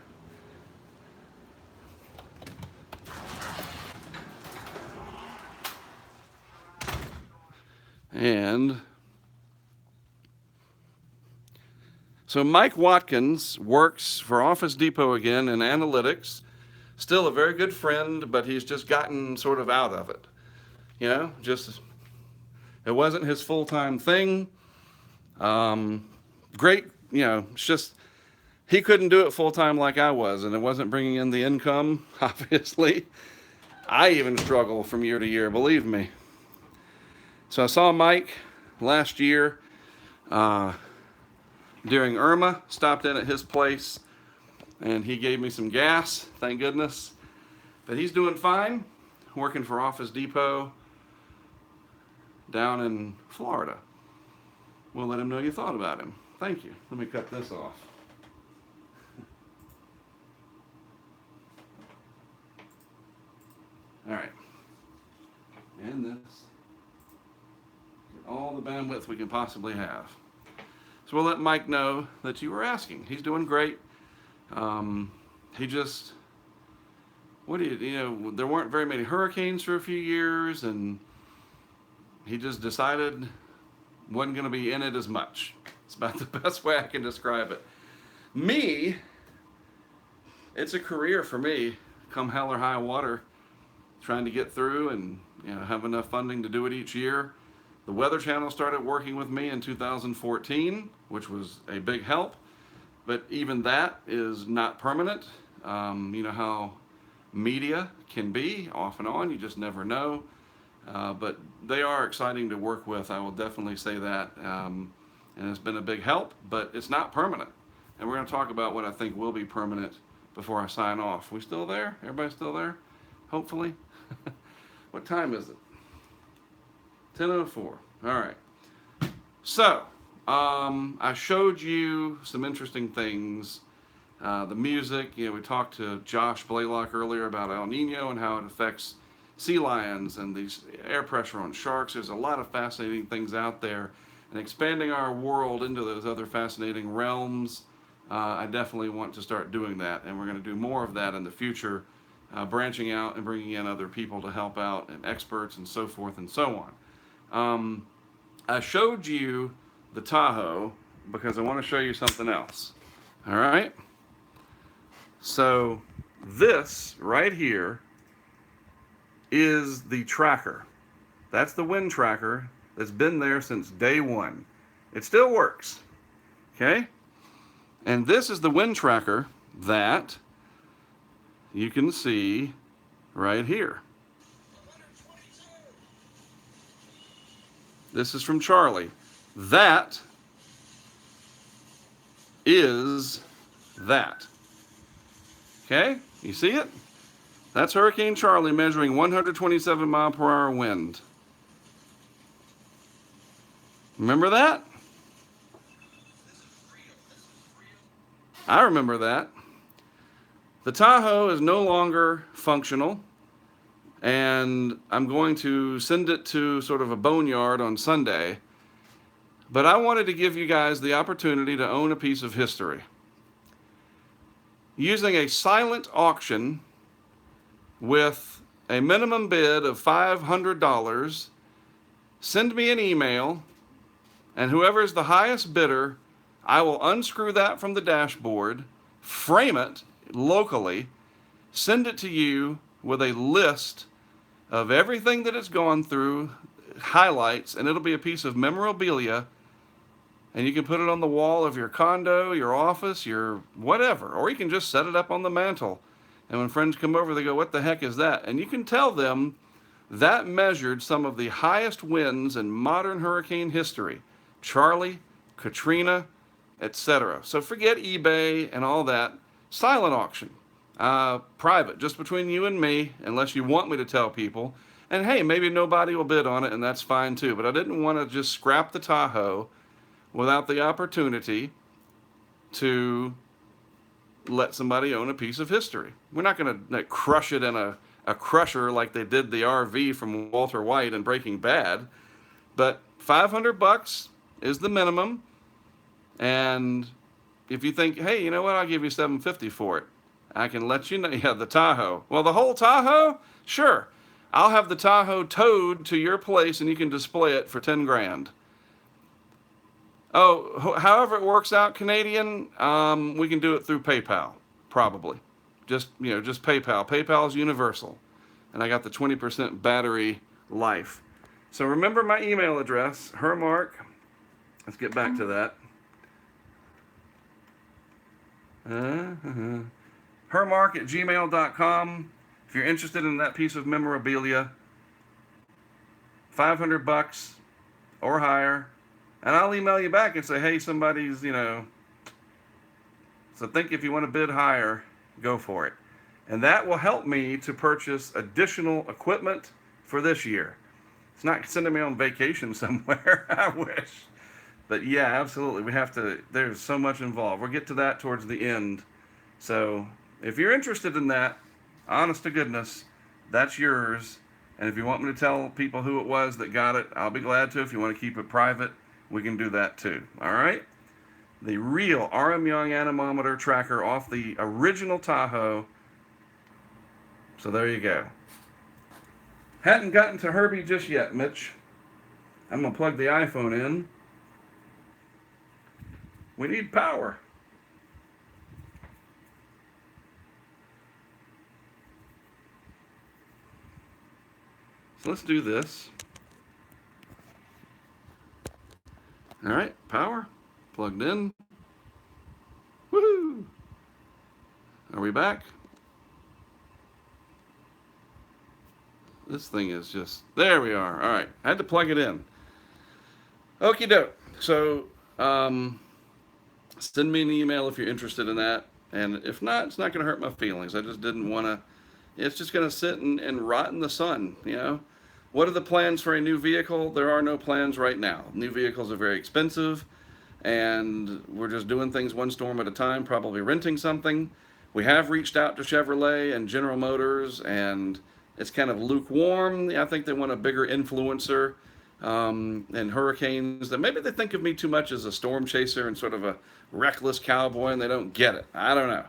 And so Mike Watkins works for Office Depot again in analytics. Still a very good friend, but he's just gotten sort of out of it. You know, just, it wasn't his full-time thing. Great, you know, it's just, he couldn't do it full-time like I was, and it wasn't bringing in the income, obviously. I even struggle from year to year, believe me. So I saw Mike last year during Irma, stopped in at his place, and he gave me some gas, thank goodness. But he's doing fine, working for Office Depot down in Florida. We'll let him know you thought about him. Thank you. Let me cut this off. All right. And this. All the bandwidth we can possibly have. So we'll let Mike know that you were asking. He's doing great. He just, you know, there weren't very many hurricanes for a few years, and he just decided wasn't going to be in it as much. It's about the best way I can describe it. Me, it's a career for me, come hell or high water, trying to get through and, you know, have enough funding to do it each year. The Weather Channel started working with me in 2014, which was a big help, but even that is not permanent. You know how media can be off and on, you just never know. But they are exciting to work with, I will definitely say that. And it's been a big help, but it's not permanent. And we're going to talk about what I think will be permanent before I sign off. We still there? Everybody still there? Hopefully. What time is it? 10:04. All right. So, I showed you some interesting things. The music, you know, we talked to Josh Blaylock earlier about El Nino and how it affects sea lions and these air pressure on sharks. There's a lot of fascinating things out there. And expanding our world into those other fascinating realms, I definitely want to start doing that. And we're going to do more of that in the future, branching out and bringing in other people to help out and experts and so forth and so on. I showed you the Tahoe because I want to show you something else. All right? So this right here is the tracker. That's the wind tracker that's been there since day one. It still works. Okay? And this is the wind tracker that you can see right here. This is from Charlie. That is that. Okay, you see it? That's Hurricane Charlie measuring 127 mile per hour wind. Remember that? I remember that. The Tahoe is no longer functional, and I'm going to send it to sort of a boneyard on Sunday. But I wanted to give you guys the opportunity to own a piece of history. Using a silent auction with a minimum bid of $500, send me an email, and whoever is the highest bidder, I will unscrew that from the dashboard, frame it locally, send it to you with a list of everything that it's gone through, highlights, and it'll be a piece of memorabilia, and you can put it on the wall of your condo, your office, your whatever, or you can just set it up on the mantle. And when friends come over, they go, "What the heck is that?" And you can tell them that measured some of the highest winds in modern hurricane history. Charlie, Katrina, etc. So forget eBay and all that. Silent auction. Private, just between you and me, unless you want me to tell people. And hey, maybe nobody will bid on it, and that's fine too. But I didn't want to just scrap the Tahoe without the opportunity to let somebody own a piece of history. We're not going to crush it in a crusher like they did the RV from Walter White in Breaking Bad. But $500 is the minimum. And if you think, hey, you know what, I'll give you $750 for it, I can let you know. Yeah, the Tahoe. Well, the whole Tahoe? Sure. I'll have the Tahoe towed to your place and you can display it for 10 grand. Oh, however it works out, Canadian, we can do it through PayPal, probably. Just PayPal. PayPal is universal. And I got the 20% battery life. So remember my email address, hermark. Let's get back to that. hermark@gmail.com. If you're interested in that piece of memorabilia, $500 or higher. And I'll email you back and say, hey, somebody's, so think if you want to bid higher, go for it. And that will help me to purchase additional equipment for this year. It's not sending me on vacation somewhere, I wish. But yeah, absolutely. There's so much involved. We'll get to that towards the end. So if you're interested in that, honest to goodness, that's yours. And if you want me to tell people who it was that got it, I'll be glad to. If you want to keep it private, we can do that too. All right? The real RM Young anemometer tracker off the original Tahoe. So there you go. Hadn't gotten to Herbie just yet, Mitch. I'm going to plug the iPhone in. We need power. So let's do this. All right, power plugged in. Woohoo! Are we back? This thing is just, there we are. All right, I had to plug it in. Okie doke. So, send me an email if you're interested in that. And if not, it's not going to hurt my feelings. I just didn't want to, it's just going to sit and rot in the sun, What are the plans for a new vehicle? There are no plans right now. New vehicles are very expensive, and we're just doing things one storm at a time, probably renting something. We have reached out to Chevrolet and General Motors, and it's kind of lukewarm. I think they want a bigger influencer in hurricanes. That maybe they think of me too much as a storm chaser and sort of a reckless cowboy, and they don't get it. I don't know.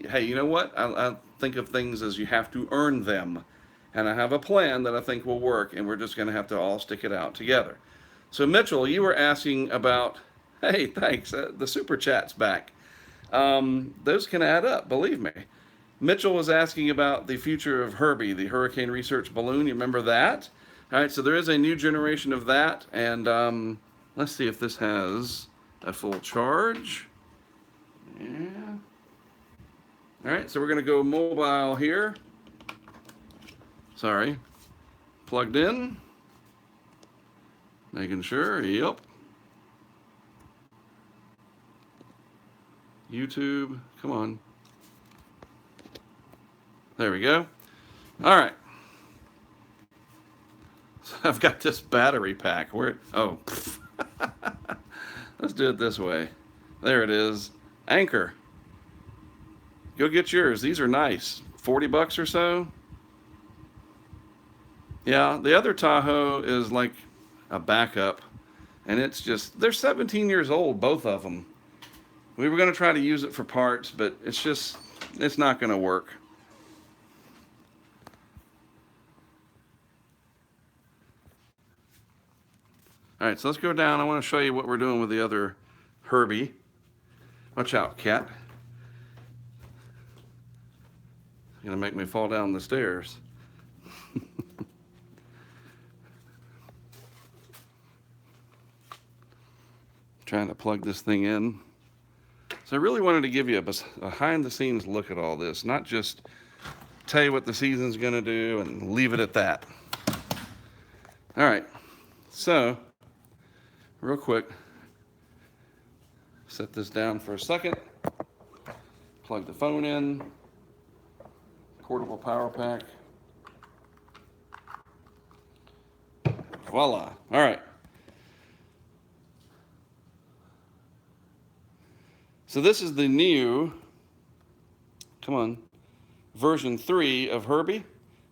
Hey, you know what? I think of things as you have to earn them. And I have a plan that I think will work, and we're just going to have to all stick it out together. So, Mitchell, you were asking about, hey, thanks, the super chat's back. Those can add up, believe me. Mitchell was asking about the future of Herbie, the Hurricane Research Balloon. You remember that? All right, so there is a new generation of that, and let's see if this has a full charge. Yeah. All right, so we're going to go mobile here. Sorry, plugged in, making sure, yep. YouTube, come on, There we go. All right. So I've got this battery pack. Where? Oh. Let's do it this way. There it is. Anchor. Go get yours. These are nice. $40 or so. Yeah, the other Tahoe is like a backup. And it's just, they're 17 years old, both of them. We were going to try to use it for parts, but it's not going to work. All right, so let's go down. I want to show you what we're doing with the other Herbie. Watch out, cat. You're going to make me fall down the stairs. Trying to plug this thing in. So I really wanted to give you a behind-the-scenes look at all this, not just tell you what the season's going to do and leave it at that. All right, so real quick, set this down for a second, plug the phone in, portable power pack. Voila. All right. So this is the new, come on, version 3 of Herbie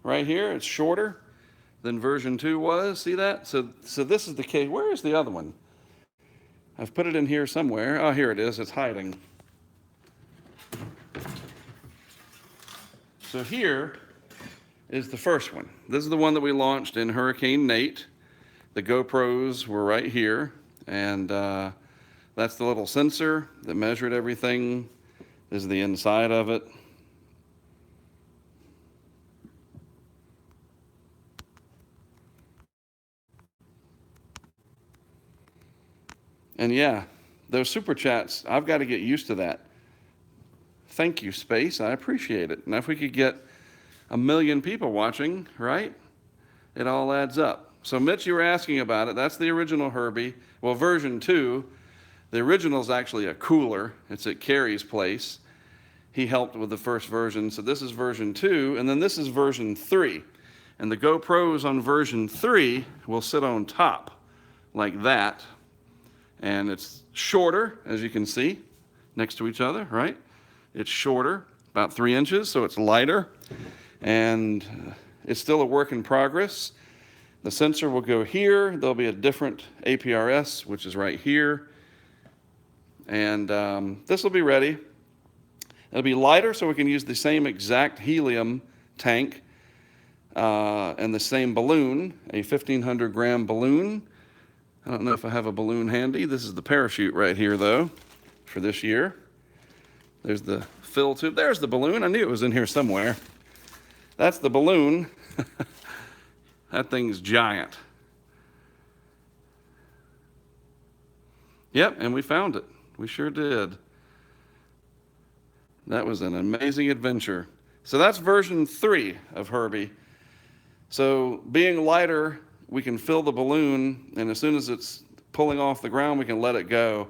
right here. It's shorter than version 2 was. See that? So this is the case. Where is the other one? I've put it in here somewhere. Oh, here it is. It's hiding. So here is the first one. This is the one that we launched in Hurricane Nate. The GoPros were right here. And that's the little sensor that measured everything. This is the inside of it. And yeah, those super chats, I've got to get used to that. Thank you, Space. I appreciate it. Now, if we could get 1 million people watching, right? It all adds up. So, Mitch, you were asking about it. That's the original Herbie. Well, version 2, the original is actually a cooler. It's at Carrie's place. He helped with the first version. So this is version 2, and then this is version 3. And the GoPros on version 3 will sit on top like that. And it's shorter, as you can see, next to each other, right? It's shorter, about 3 inches, so it's lighter. And it's still a work in progress. The sensor will go here. There'll be a different APRS, which is right here. And this will be ready. It'll be lighter, so we can use the same exact helium tank and the same balloon, a 1,500 gram balloon. I don't know if I have a balloon handy. This is the parachute right here, though, for this year. There's the fill tube. There's the balloon. I knew it was in here somewhere. That's the balloon. That thing's giant. Yep, and we found it. We sure did. That was an amazing adventure. So that's version 3 of Herbie. So being lighter, we can fill the balloon, and as soon as it's pulling off the ground, we can let it go,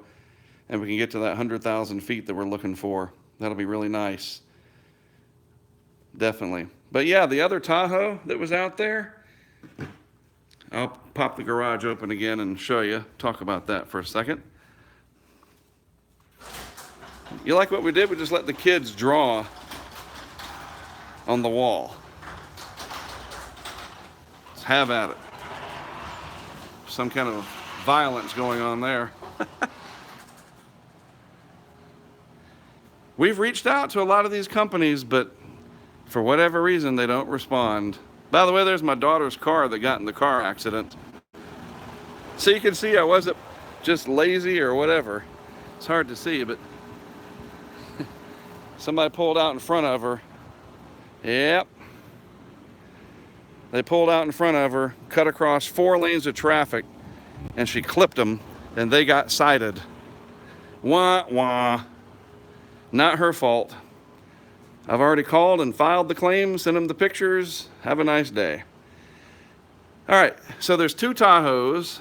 and we can get to that 100,000 feet that we're looking for. That'll be really nice. Definitely. But yeah, the other Tahoe that was out there, I'll pop the garage open again and show you, talk about that for a second. You like what we did? We just let the kids draw on the wall. Let's have at it. Some kind of violence going on there. We've reached out to a lot of these companies, but for whatever reason, they don't respond. By the way, there's my daughter's car that got in the car accident. So you can see I wasn't just lazy or whatever. It's hard to see, but somebody pulled out in front of her. Yep. They pulled out in front of her, cut across 4 lanes of traffic, and she clipped them, and they got cited. Wah, wah. Not her fault. I've already called and filed the claim, sent them the pictures. Have a nice day. All right, so there's 2 Tahoes.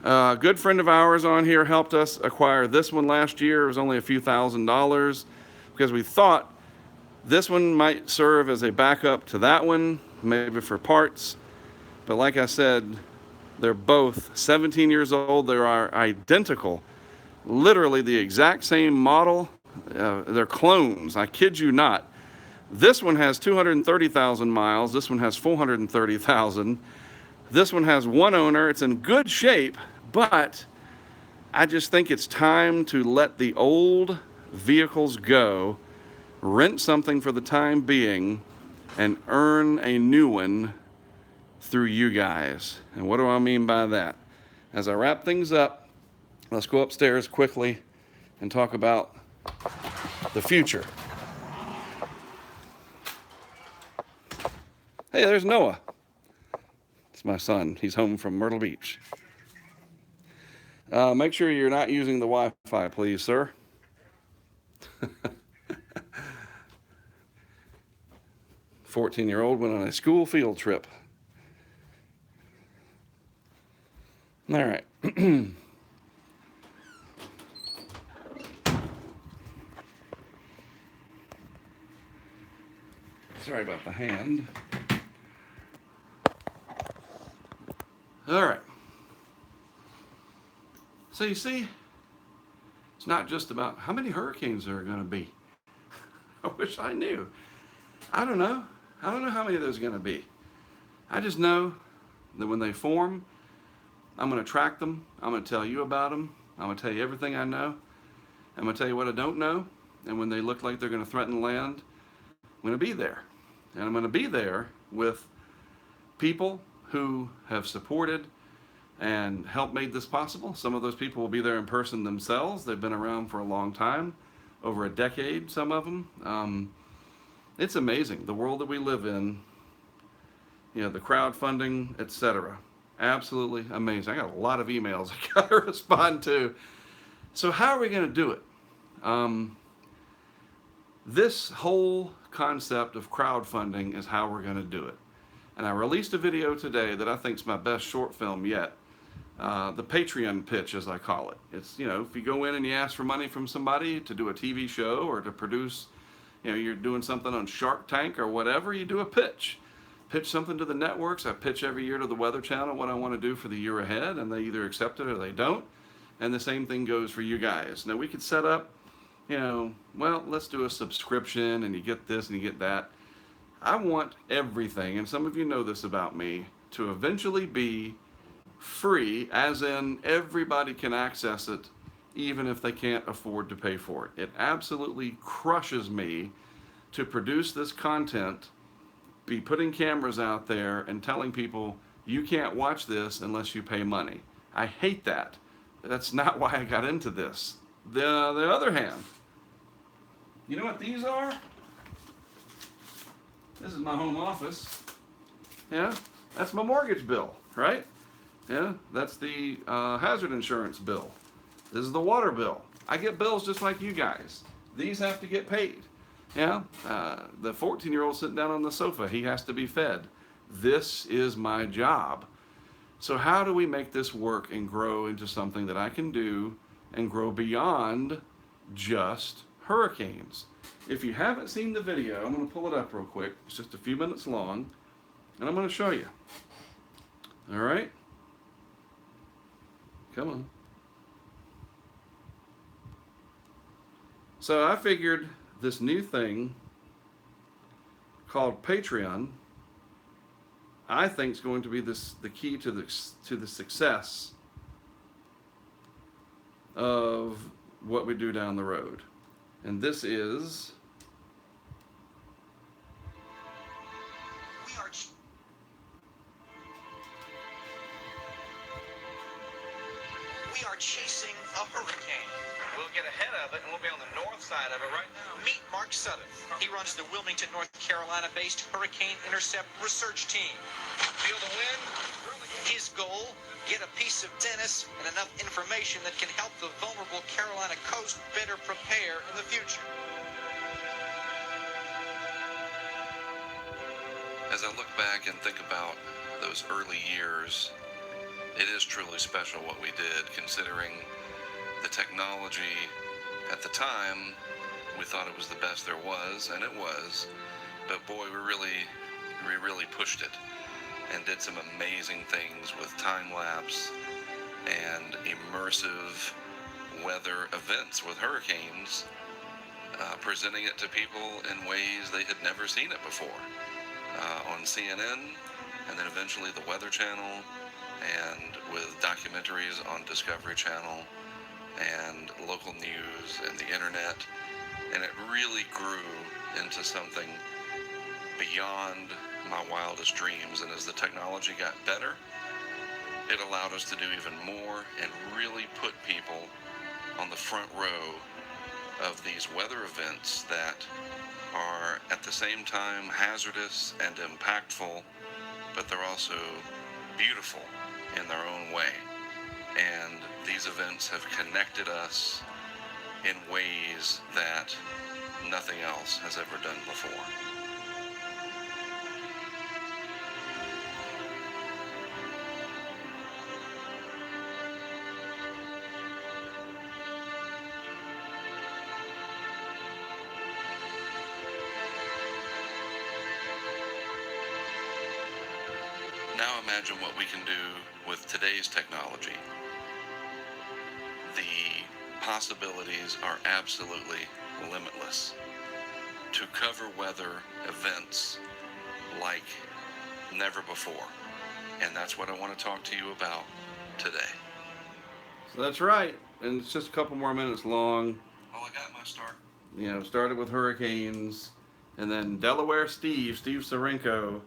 A good friend of ours on here helped us acquire this one last year. It was only a few $1,000s because we thought This one might serve as a backup to that one, maybe for parts. But like I said, they're both 17 years old. They are identical, literally the exact same model. They're clones. I kid you not. This one has 230,000 miles. This one has 430,000. This one has one owner. It's in good shape, but I just think it's time to let the old vehicles go, rent something for the time being, and earn a new one through you guys. And what do I mean by that? As I wrap things up, let's go upstairs quickly and talk about the future. Hey, there's Noah. It's my son. He's home from Myrtle Beach. Make sure you're not using the Wi-Fi, please, sir. 14-year-old went on a school field trip. All right. Sorry about the hand. All right. So you see, it's not just about how many hurricanes there are going to be. I wish I knew. I don't know. I don't know how many there's going to be. I just know that when they form, I'm going to track them. I'm going to tell you about them. I'm going to tell you everything I know. I'm going to tell you what I don't know. And when they look like they're going to threaten land, I'm going to be there. And I'm going to be there with people who have supported and helped make this possible. Some of those people will be there in person themselves. They've been around for a long time, over a decade, some of them. It's amazing, the world that we live in, you know, the crowdfunding, etc. Absolutely amazing. I got a lot of emails I got to respond to. So how are we going to do it? This whole concept of crowdfunding is how we're going to do it. And I released a video today that I think is my best short film yet. The Patreon pitch, as I call it. It's, you know, if you go in and you ask for money from somebody to do a TV show or to produce, you know, you're doing something on Shark Tank or whatever, you do a pitch. Pitch something to the networks. I pitch every year to the Weather Channel what I want to do for the year ahead, and they either accept it or they don't. And the same thing goes for you guys. Now, we could set up, you know, well, let's do a subscription and you get this and you get that. I want everything, and some of you know this about me, to eventually be free, as in everybody can access it, even if they can't afford to pay for it. It absolutely crushes me to produce this content, be putting cameras out there and telling people, you can't watch this unless you pay money. I hate that. That's not why I got into this. The other hand, you know what these are? This is my home office. Yeah, that's my mortgage bill, right? Yeah, that's the hazard insurance bill. This is the water bill. I get bills just like you guys. These have to get paid. Yeah, the 14-year-old sitting down on the sofa, he has to be fed. This is my job. So how do we make this work and grow into something that I can do and grow beyond just hurricanes? If you haven't seen the video, I'm going to pull it up real quick. It's just a few minutes long, and I'm going to show you. All right? Come on. So I figured this new thing called Patreon, I think is going to be the key to the success of what we do down the road. And this is we are chasing a hurricane. We'll get ahead of it, and we'll be on the north side of it right now. Meet Mark Sutton. He runs the Wilmington, North Carolina-based Hurricane Intercept Research Team. Feel the wind? His goal, get a piece of Dennis and enough information that can help the vulnerable Carolina coast better prepare in the future. As I look back and think about those early years, it is truly special what we did, considering the technology at the time We thought it was the best there was, and it was. But boy, we really pushed it and did some amazing things with time lapse and immersive weather events with hurricanes, presenting it to people in ways they had never seen it before, on CNN, and then eventually the Weather Channel, and with documentaries on Discovery Channel and local news and the internet. And it really grew into something beyond my wildest dreams. And as the technology got better, it allowed us to do even more and really put people on the front row of these weather events that are at the same time hazardous and impactful, but they're also beautiful in their own way. And these events have connected us in ways that nothing else has ever done before. Now imagine what we can do with today's technology. The possibilities are absolutely limitless to cover weather events like never before. And that's what I want to talk to you about today. So that's right. And it's just a couple more minutes long. Oh, I got my start. You know, started with hurricanes, and then Delaware Steve Sarenko,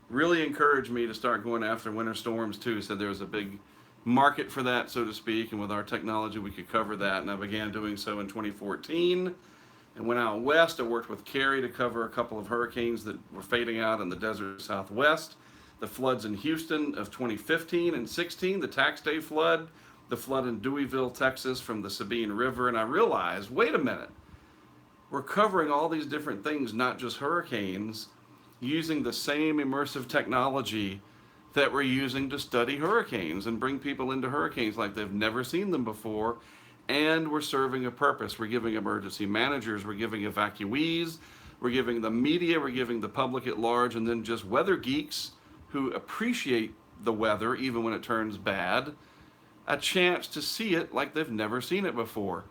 really encouraged me to start going after winter storms too. Said there was a big market for that, so to speak, and with our technology we could cover that. And I began doing so in 2014 and went out west. I worked with Carrie to cover a couple of hurricanes that were fading out in the desert southwest. The floods in Houston of 2015 and 16, the tax day flood, the flood in Deweyville, Texas from the Sabine River. And I realized, wait a minute, we're covering all these different things, not just hurricanes, using the same immersive technology that we're using to study hurricanes and bring people into hurricanes like they've never seen them before. And we're serving a purpose. We're giving emergency managers, we're giving evacuees, we're giving the media, we're giving the public at large, and then just weather geeks who appreciate the weather even when it turns bad, a chance to see it like they've never seen it before.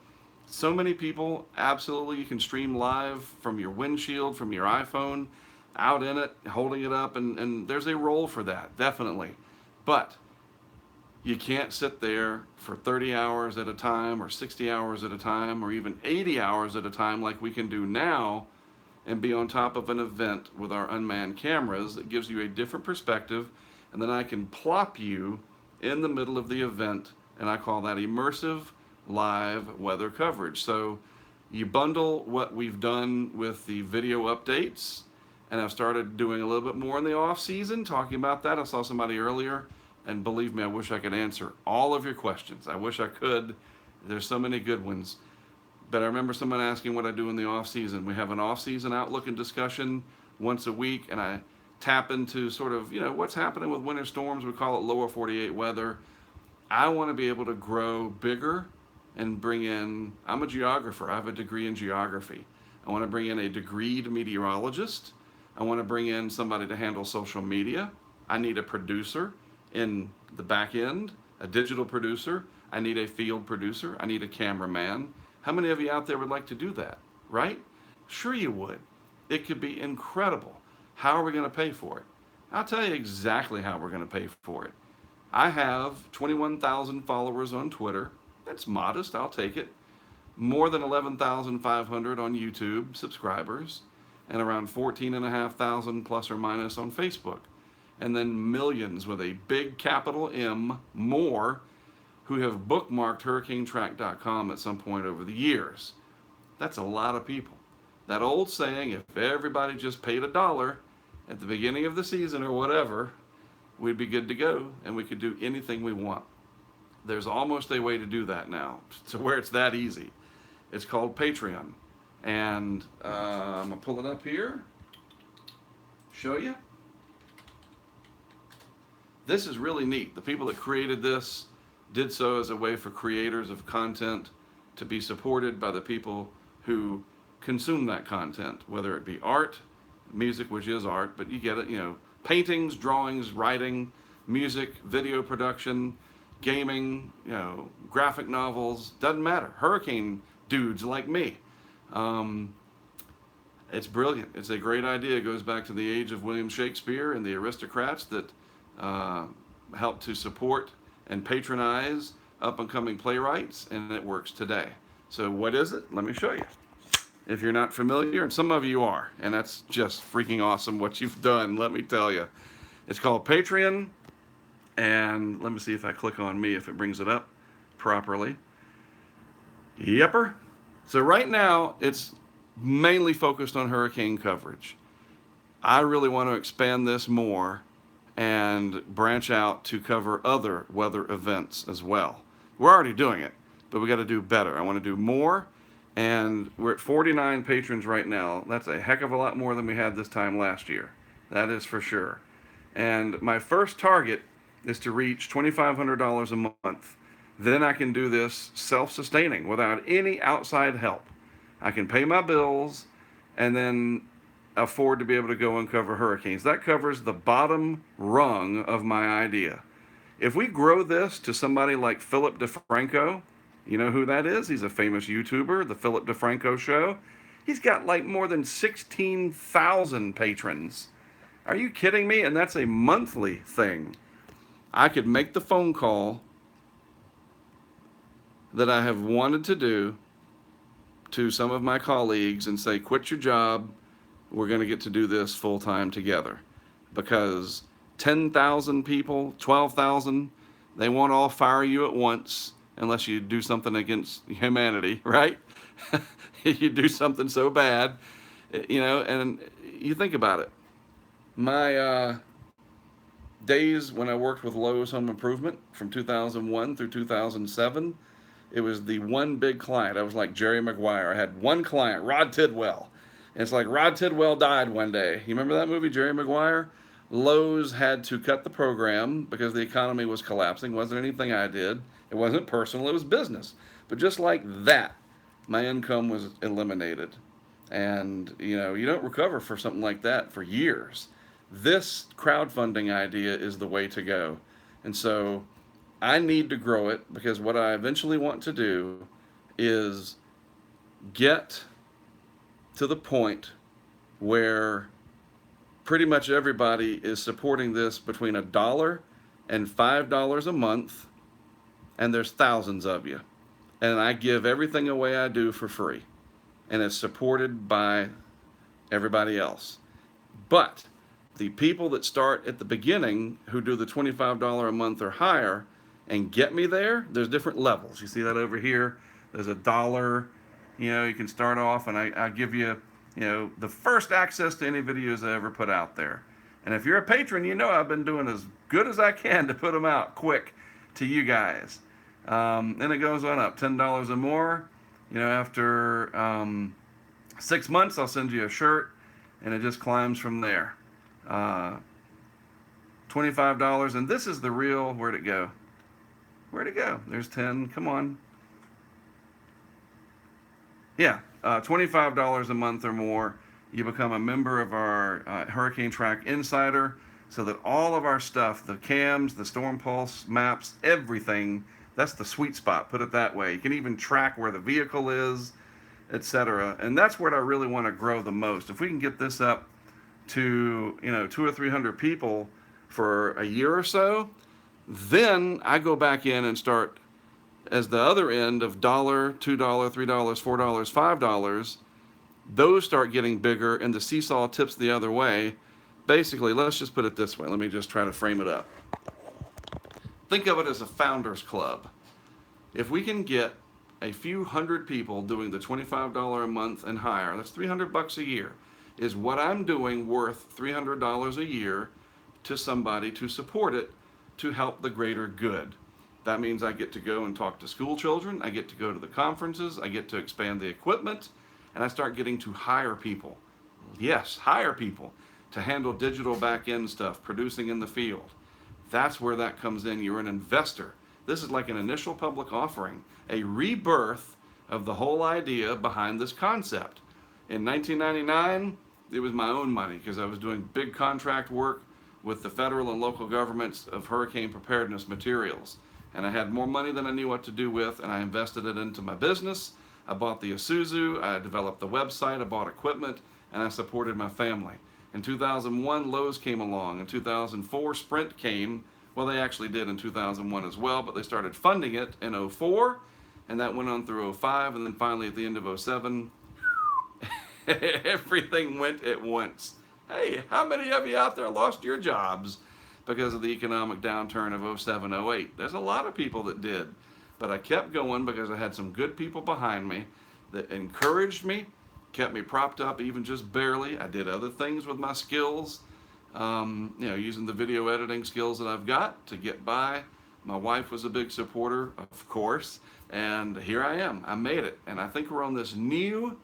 So many people, absolutely, you can stream live from your windshield, from your iPhone, out in it, holding it up, and there's a role for that, definitely. But you can't sit there for 30 hours at a time, or 60 hours at a time, or even 80 hours at a time like we can do now, and be on top of an event with our unmanned cameras that gives you a different perspective, and then I can plop you in the middle of the event, and I call that immersive live weather coverage. So you bundle what we've done with the video updates, and I've started doing a little bit more in the off season, talking about that. I saw somebody earlier, and believe me, I wish I could answer all of your questions. I wish I could. There's so many good ones. But I remember someone asking what I do in the off season. We have an off season outlook and discussion once a week, and I tap into sort of, what's happening with winter storms. We call it lower 48 weather. I want to be able to grow bigger and bring in, I'm a geographer. I have a degree in geography. I want to bring in a degreed meteorologist. I want to bring in somebody to handle social media. I need a producer in the back end, a digital producer. I need a field producer. I need a cameraman. How many of you out there would like to do that, right? Sure you would. It could be incredible. How are we going to pay for it? I'll tell you exactly how we're going to pay for it. I have 21,000 followers on Twitter. That's modest, I'll take it. More than 11,500 on YouTube subscribers, and around 14,500 plus or minus on Facebook. And then millions with a big capital M more who have bookmarked HurricaneTrack.com at some point over the years. That's a lot of people. That old saying, if everybody just paid $1 at the beginning of the season or whatever, we'd be good to go and we could do anything we want. There's almost a way to do that now, to where it's that easy. It's called Patreon. And I'm going to pull it up here, show you. This is really neat. The people that created this did so as a way for creators of content to be supported by the people who consume that content, whether it be art, music, which is art, but you get it, paintings, drawings, writing, music, video production, gaming, graphic novels, doesn't matter. Hurricane dudes like me. It's brilliant. It's a great idea. It goes back to the age of William Shakespeare and the aristocrats that helped to support and patronize up-and-coming playwrights, and it works today. So what is it? Let me show you. If you're not familiar, and some of you are, and that's just freaking awesome what you've done, let me tell you. It's called Patreon, and let me see if I click on me, if it brings it up properly. Yepper. So right now, it's mainly focused on hurricane coverage. I really want to expand this more and branch out to cover other weather events as well. We're already doing it, but we got to do better. I want to do more, and we're at 49 patrons right now. That's a heck of a lot more than we had this time last year. That is for sure. And my first target is to reach $2,500 a month. Then I can do this self-sustaining without any outside help. I can pay my bills and then afford to be able to go and cover hurricanes. That covers the bottom rung of my idea. If we grow this to somebody like Philip DeFranco, you know who that is? He's a famous YouTuber, the Philip DeFranco Show. He's got like more than 16,000 patrons. Are you kidding me? And that's a monthly thing. I could make the phone call that I have wanted to do to some of my colleagues and say, quit your job. We're going to get to do this full time together. Because 10,000 people, 12,000, they won't all fire you at once unless you do something against humanity, right? You do something so bad, and you think about it. My days when I worked with Lowe's Home Improvement from 2001 through 2007, it was the one big client. I was like Jerry Maguire. I had one client, Rod Tidwell. And it's like Rod Tidwell died one day. You remember that movie, Jerry Maguire? Lowe's had to cut the program because the economy was collapsing. It wasn't anything I did. It wasn't personal. It was business. But just like that, my income was eliminated. And, you don't recover for something like that for years. This crowdfunding idea is the way to go. And so I need to grow it, because what I eventually want to do is get to the point where pretty much everybody is supporting this between $1 and $5 a month, and there's thousands of you. And I give everything away I do for free, and it's supported by everybody else. But the people that start at the beginning, who do the $25 a month or higher and get me there, there's different levels. You see that over here? There's $1. You can start off, and I give you, the first access to any videos I ever put out there. And if you're a patron, I've been doing as good as I can to put them out quick to you guys. Then it goes on up, $10 or more. After 6 months, I'll send you a shirt, and it just climbs from there. $25, and this is the real, where'd it go? Where'd it go? There's 10, come on. Yeah, $25 a month or more, you become a member of our HurricaneTrack Insider, so that all of our stuff, the cams, the storm pulse maps, everything, that's the sweet spot, put it that way. You can even track where the vehicle is, etc. And that's where I really want to grow the most. If we can get this up to 200 or 300 people for a year or so, then I go back in and start as the other end of $1, $2, $3, $4, $5. Those start getting bigger, and the seesaw tips the other way. Basically, let's just put it this way. Let me just try to frame it up. Think of it as a founders club. If we can get a few hundred people doing the $25 a month and higher, that's $300 a year. Is what I'm doing worth $300 a year to somebody to support it, to help the greater good? That means I get to go and talk to school children, I get to go to the conferences, I get to expand the equipment, and I start getting to hire people. Yes, hire people to handle digital back-end stuff, producing in the field. That's where that comes in. You're an investor. This is like an initial public offering, a rebirth of the whole idea behind this concept. In 1999, it was my own money because I was doing big contract work with the federal and local governments of hurricane preparedness materials. And I had more money than I knew what to do with, and I invested it into my business. I bought the Isuzu, I developed the website, I bought equipment, and I supported my family. In 2001, Lowe's came along. In 2004, Sprint came. Well, they actually did in 2001 as well, but they started funding it in 04, and that went on through 05, and then finally at the end of 07, everything went at once. Hey, how many of you out there lost your jobs because of the economic downturn of 07, 08? There's a lot of people that did. But I kept going because I had some good people behind me that encouraged me, kept me propped up even just barely. I did other things with my skills, using the video editing skills that I've got to get by. My wife was a big supporter, of course, and here I am. I made it. And I think we're on this new,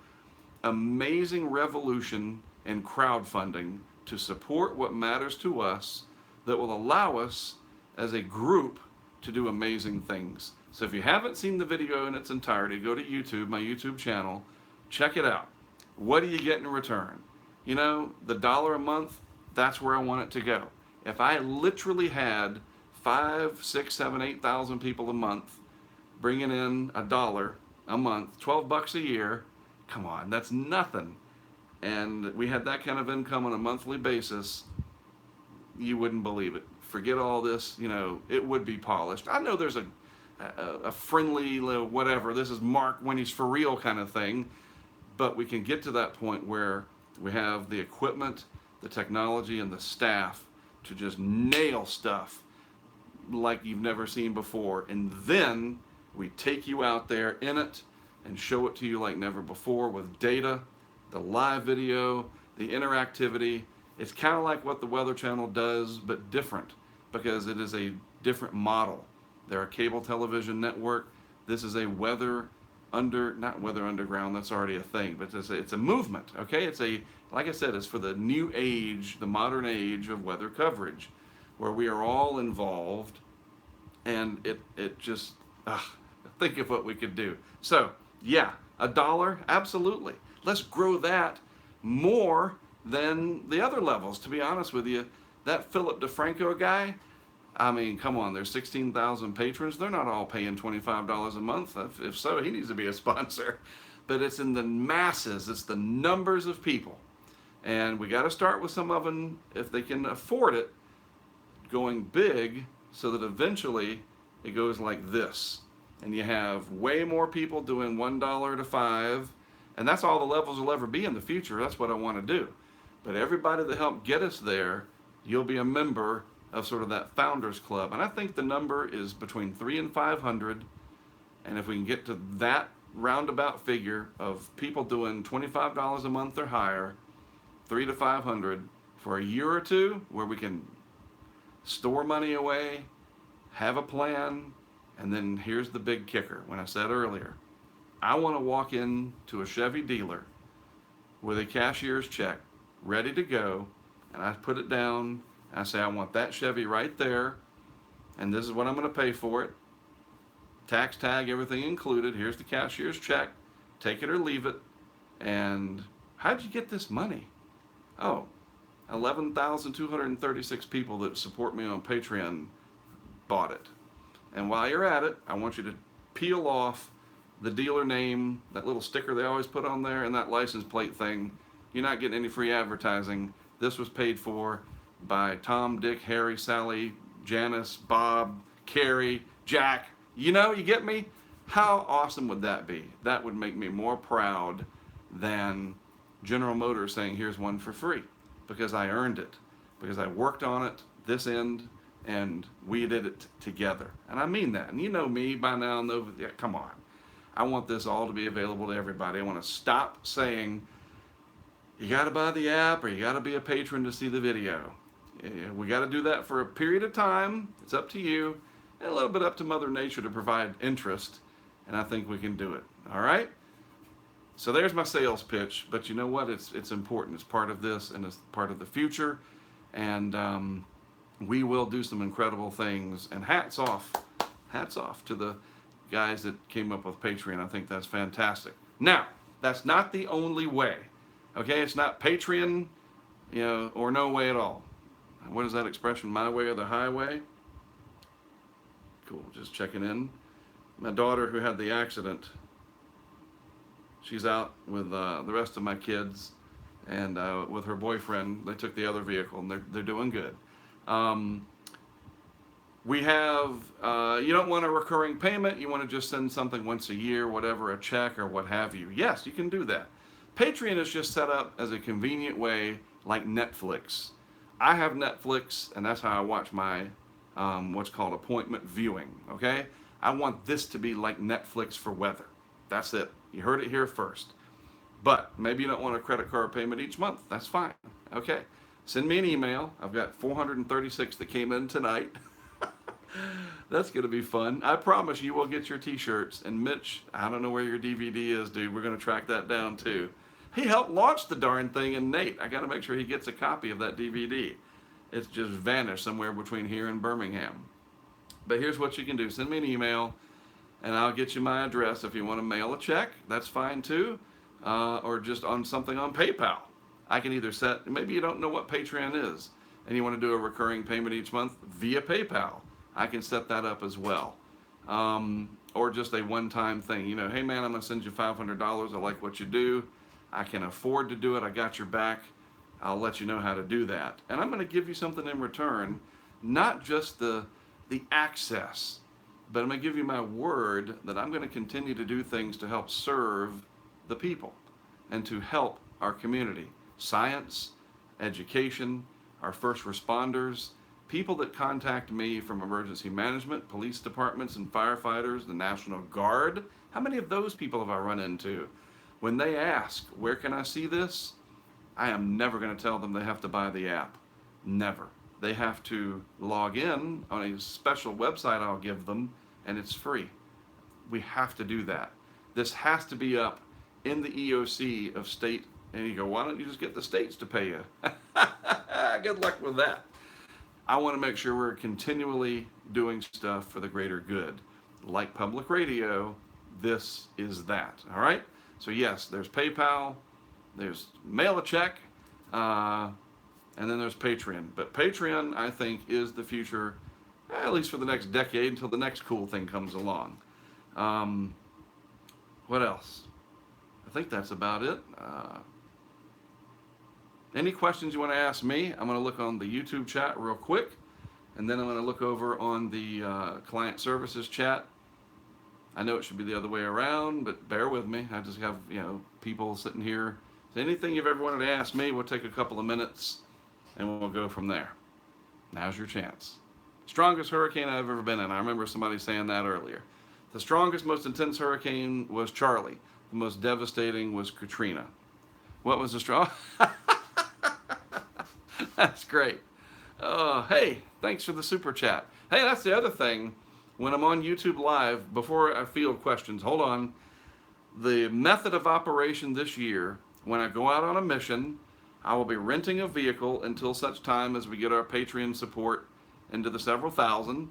amazing revolution in crowdfunding to support what matters to us that will allow us as a group to do amazing things. So if you haven't seen the video in its entirety, go to YouTube, my YouTube channel, check it out. What do you get in return? You know, the $1 a month, that's where I want it to go. If I literally had 5, 6, 7, 8,000 people a month bringing in $1 a month, $12 a year, come on, that's nothing. And we had that kind of income on a monthly basis, you wouldn't believe it. Forget all this, it would be polished. I know there's a friendly, whatever, this is Mark when he's for real kind of thing, but we can get to that point where we have the equipment, the technology, and the staff to just nail stuff like you've never seen before. And then we take you out there in it and show it to you like never before with data, the live video, the interactivity. It's kind of like what the Weather Channel does, but different because it is a different model. They're a cable television network. This is a not weather underground, that's already a thing, but it's a movement, okay? Like I said, it's for the new age, the modern age of weather coverage, where we are all involved, and it just, think of what we could do. So, yeah, $1, absolutely. Let's grow that more than the other levels, to be honest with you. That Philip DeFranco guy, I mean, come on, there's 16,000 patrons. They're not all paying $25 a month. If so, he needs to be a sponsor. But it's in the masses. It's the numbers of people. And we got to start with some of them, if they can afford it, going big so that eventually it goes like this. And you have way more people doing $1 to $5. And that's all the levels will ever be in the future. That's what I want to do. But everybody that helped get us there, you'll be a member of sort of that Founders Club. And I think the number is between 300 and 500. And if we can get to that roundabout figure of people doing $25 a month or higher, 300 to 500 for a year or two, where we can store money away, have a plan, and then here's the big kicker. When I said earlier, I want to walk into a Chevy dealer with a cashier's check ready to go, and I put it down. I say, I want that Chevy right there, and this is what I'm going to pay for it. Tax tag, everything included. Here's the cashier's check. Take it or leave it. And how'd you get this money? Oh, 11,236 people that support me on Patreon bought it. And while you're at it, I want you to peel off the dealer name, that little sticker they always put on there, and that license plate thing. You're not getting any free advertising. This was paid for by Tom, Dick, Harry, Sally, Janice, Bob, Carrie, Jack. You get me? How awesome would that be? That would make me more proud than General Motors saying, here's one for free, because I earned it, because I worked on it this end, and we did it together. And I mean that. And you know me by now, come on. I want this all to be available to everybody. I want to stop saying, you got to buy the app or you got to be a patron to see the video. We got to do that for a period of time. It's up to you, and a little bit up to Mother Nature to provide interest, and I think we can do it. All right? So there's my sales pitch, but you know what? It's important. It's part of this, and it's part of the future, and we will do some incredible things. And hats off to the guys that came up with Patreon. I think that's fantastic. Now, that's not the only way. Okay, it's not Patreon, or no way at all. What is that expression? My way or the highway? Cool, just checking in. My daughter, who had the accident, she's out with the rest of my kids, and with her boyfriend. They took the other vehicle, and they're doing good. We have, you don't want a recurring payment. You want to just send something once a year, whatever, a check or what have you. Yes, you can do that. Patreon is just set up as a convenient way, like Netflix. I have Netflix, and that's how I watch my what's called appointment viewing. Okay, I want this to be like Netflix for weather. That's it. You heard it here first. But maybe you don't want a credit card payment each month. That's fine. Okay, send me an email. I've got 436 that came in tonight. That's going to be fun. I promise you will get your t-shirts. And Mitch, I don't know where your DVD is, dude. We're going to track that down too. He helped launch the darn thing, and Nate, I got to make sure he gets a copy of that DVD. It's just vanished somewhere between here and Birmingham. But here's what you can do. Send me an email, and I'll get you my address. If you want to mail a check, that's fine too. Or just on something on PayPal. I can either set, maybe you don't know what Patreon is, and you want to do a recurring payment each month via PayPal. I can set that up as well. Or just a one-time thing. Hey man, I'm going to send you $500. I like what you do. I can afford to do it. I got your back. I'll let you know how to do that. And I'm going to give you something in return, not just the access, but I'm going to give you my word that I'm going to continue to do things to help serve the people and to help our community. Science, education, our first responders, people that contact me from emergency management, police departments and firefighters, the National Guard. How many of those people have I run into? When they ask, where can I see this? I am never going to tell them they have to buy the app. Never. They have to log in on a special website I'll give them, and it's free. We have to do that. This has to be up in the EOC of state. And you go, why don't you just get the states to pay you? Good luck with that. I want to make sure we're continually doing stuff for the greater good. Like public radio, this is that. All right? So yes, there's PayPal, there's mail a check, and then there's Patreon. But Patreon, I think, is the future, at least for the next decade, until the next cool thing comes along. What else? I think that's about it. Any questions you want to ask me? I'm going to look on the YouTube chat real quick, and then I'm going to look over on the client services chat. I know it should be the other way around, but bear with me. I just have, people sitting here. So anything you've ever wanted to ask me, we'll take a couple of minutes, and we'll go from there. Now's your chance. Strongest hurricane I've ever been in. I remember somebody saying that earlier. The strongest, most intense hurricane was Charlie. The most devastating was Katrina. What was the strong? That's great. Hey, thanks for the super chat. Hey, that's the other thing. When I'm on YouTube Live, before I field questions, hold on. The method of operation this year, when I go out on a mission, I will be renting a vehicle until such time as we get our Patreon support into the several thousand.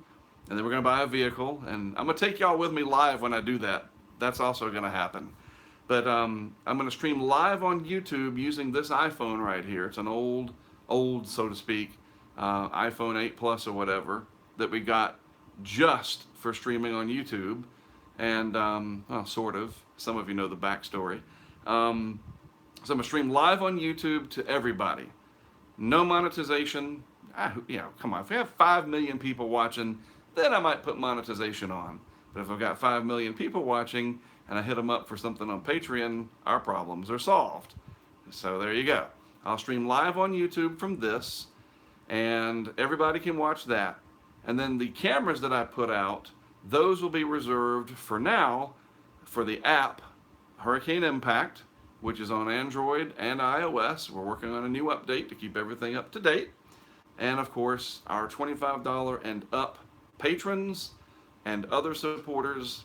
And then we're going to buy a vehicle. And I'm going to take y'all with me live when I do that. That's also going to happen. But I'm going to stream live on YouTube using this iPhone right here. It's an old, so to speak, iPhone 8 Plus or whatever that we got just for streaming on YouTube. And, well, sort of. Some of you know the backstory. So I'm going to stream live on YouTube to everybody. No monetization. Come on. If we have 5 million people watching, then I might put monetization on. But if I've got 5 million people watching and I hit them up for something on Patreon, our problems are solved. So there you go. I'll stream live on YouTube from this, and everybody can watch that. And then the cameras that I put out, those will be reserved for now for the app Hurricane Impact, which is on Android and iOS. We're working on a new update to keep everything up to date. And of course, our $25 and up patrons and other supporters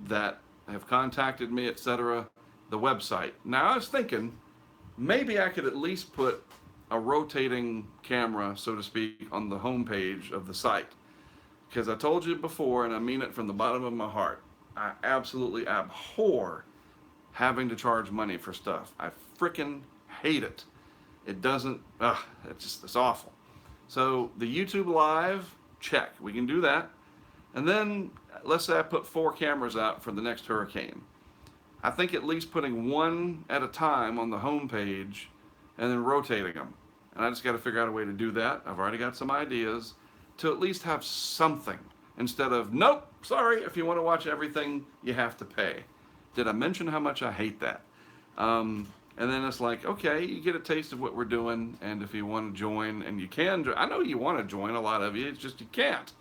that have contacted me, etc., the website. Now, I was thinking maybe I could at least put a rotating camera, so to speak, on the homepage of the site. Because I told you before, and I mean it from the bottom of my heart, I absolutely abhor having to charge money for stuff. I frickin' hate it. It doesn't, it's awful. So the YouTube Live, check. We can do that. And then let's say I put 4 cameras out for the next hurricane. I think at least putting one at a time on the home page and then rotating them. And I just got to figure out a way to do that. I've already got some ideas to at least have something instead of, nope, sorry, if you want to watch everything, you have to pay. Did I mention how much I hate that? And then it's like, okay, you get a taste of what we're doing, and if you want to join, and you can, I know you want to join, a lot of you, it's just you can't.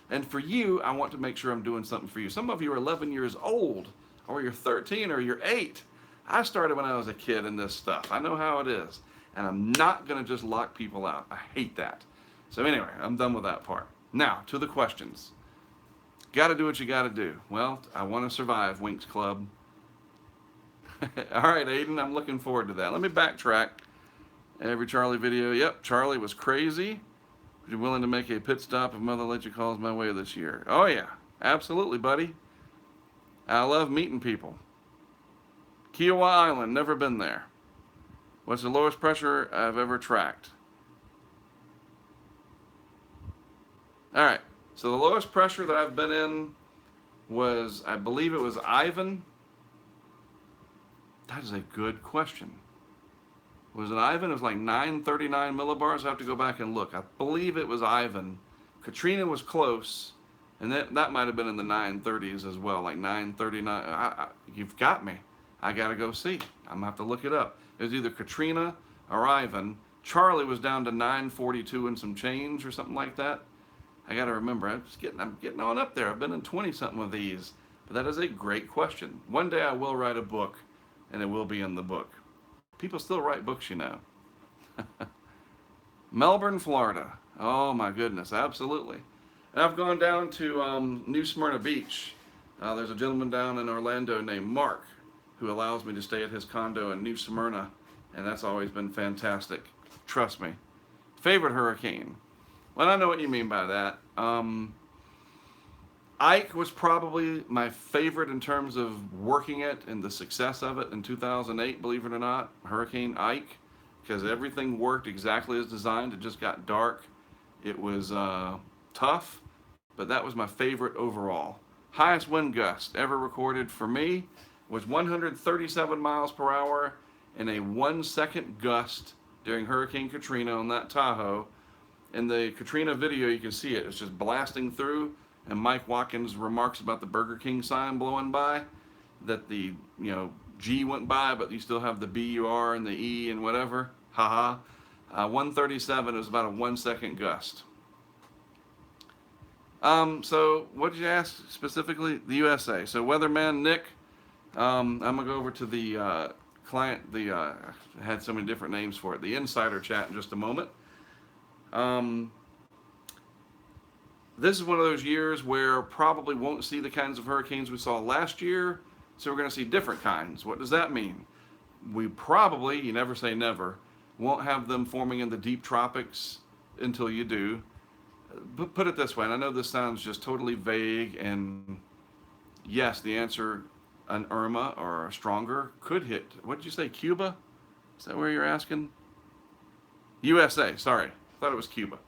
And for you, I want to make sure I'm doing something for you. Some of you are 11 years old, or you're 13, or you're 8. I started when I was a kid in this stuff. I know how it is. And I'm not going to just lock people out. I hate that. So anyway, I'm done with that part. Now, to the questions. Got to do what you got to do. Well, I want to survive, Winks Club. All right, Aiden, I'm looking forward to that. Let me backtrack. Every Charlie video. Yep, Charlie was crazy. You're willing to make a pit stop if Mother Nature calls my way this year. Oh, yeah. Absolutely, buddy. I love meeting people. Kiowa Island, never been there. What's the lowest pressure I've ever tracked? All right. So the lowest pressure that I've been in was, I believe it was Ivan. That is a good question. Was it Ivan? It was like 939 millibars. I have to go back and look. I believe it was Ivan. Katrina was close, and that might have been in the 930s as well, like 939. You've got me. I got to go see. I'm going to have to look it up. It was either Katrina or Ivan. Charlie was down to 942 and some change or something like that. I got to remember. I'm getting on up there. I've been in 20-something of these. But that is a great question. One day I will write a book, and it will be in the book. People still write books, you know. Melbourne, Florida. Oh, my goodness. Absolutely. And I've gone down to New Smyrna Beach. There's a gentleman down in Orlando named Mark who allows me to stay at his condo in New Smyrna, and that's always been fantastic. Trust me. Favorite hurricane? Well, I know what you mean by that. Ike was probably my favorite in terms of working it and the success of it in 2008, believe it or not. Hurricane Ike, because everything worked exactly as designed. It just got dark. It was tough, but that was my favorite overall. Highest wind gust ever recorded for me was 137 miles per hour in a 1-second gust during Hurricane Katrina on that Tahoe. In the Katrina video, you can see it. It's just blasting through, and Mike Watkins remarks about the Burger King sign blowing by, that the G went by, but you still have the B-U-R and the E and whatever. Haha. 137 is about a 1-second gust. So what did you ask specifically? The USA. So Weatherman Nick, I'm gonna go over to the client. I had so many different names for it. The insider chat in just a moment. This is one of those years where probably won't see the kinds of hurricanes we saw last year, so we're going to see different kinds. What does that mean? We probably, you never say never, won't have them forming in the deep tropics until you do. But put it this way, and I know this sounds just totally vague, and yes, the answer, an Irma or a stronger, could hit, what did you say, Cuba? Is that where you're asking? USA, sorry. Thought it was Cuba.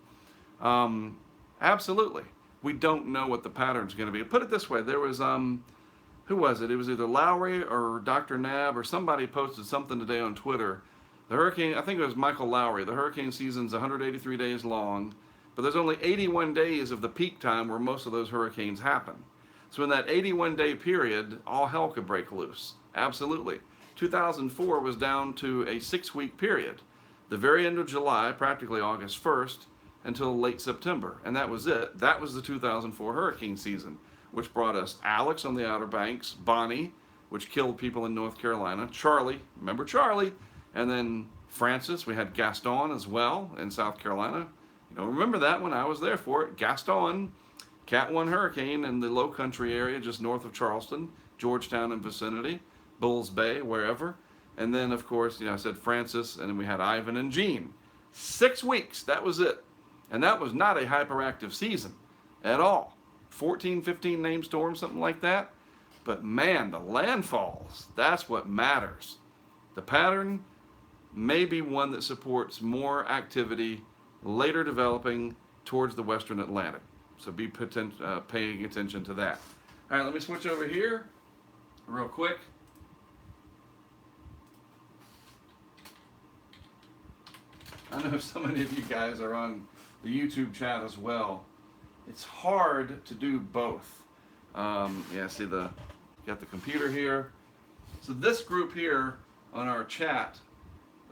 Absolutely. We don't know what the pattern's going to be. Put it this way, there was, who was it? It was either Lowry or Dr. Nab or somebody posted something today on Twitter. The hurricane, I think it was Michael Lowry, the hurricane season's 183 days long, but there's only 81 days of the peak time where most of those hurricanes happen. So in that 81-day period, all hell could break loose. Absolutely. 2004 was down to a 6-week period. The very end of July, practically August 1st, until late September. And that was it. That was the 2004 hurricane season, which brought us Alex on the Outer Banks, Bonnie, which killed people in North Carolina, Charlie, remember Charlie, and then Francis. We had Gaston as well in South Carolina. You don't remember that one. I was there for it. Gaston, Cat 1 hurricane in the Low Country area just north of Charleston, Georgetown and vicinity, Bulls Bay, wherever. And then, of course, I said Francis, and then we had Ivan and Jean. 6 weeks, that was it. And that was not a hyperactive season at all. 14, 15 named storms, something like that. But man, the landfalls, that's what matters. The pattern, may be one that supports more activity later developing towards the western Atlantic. So be paying attention to that. All right, let me switch over here real quick. I know so many of you guys are on the YouTube chat as well. It's hard to do both. Yeah, see got the computer here. So this group here on our chat,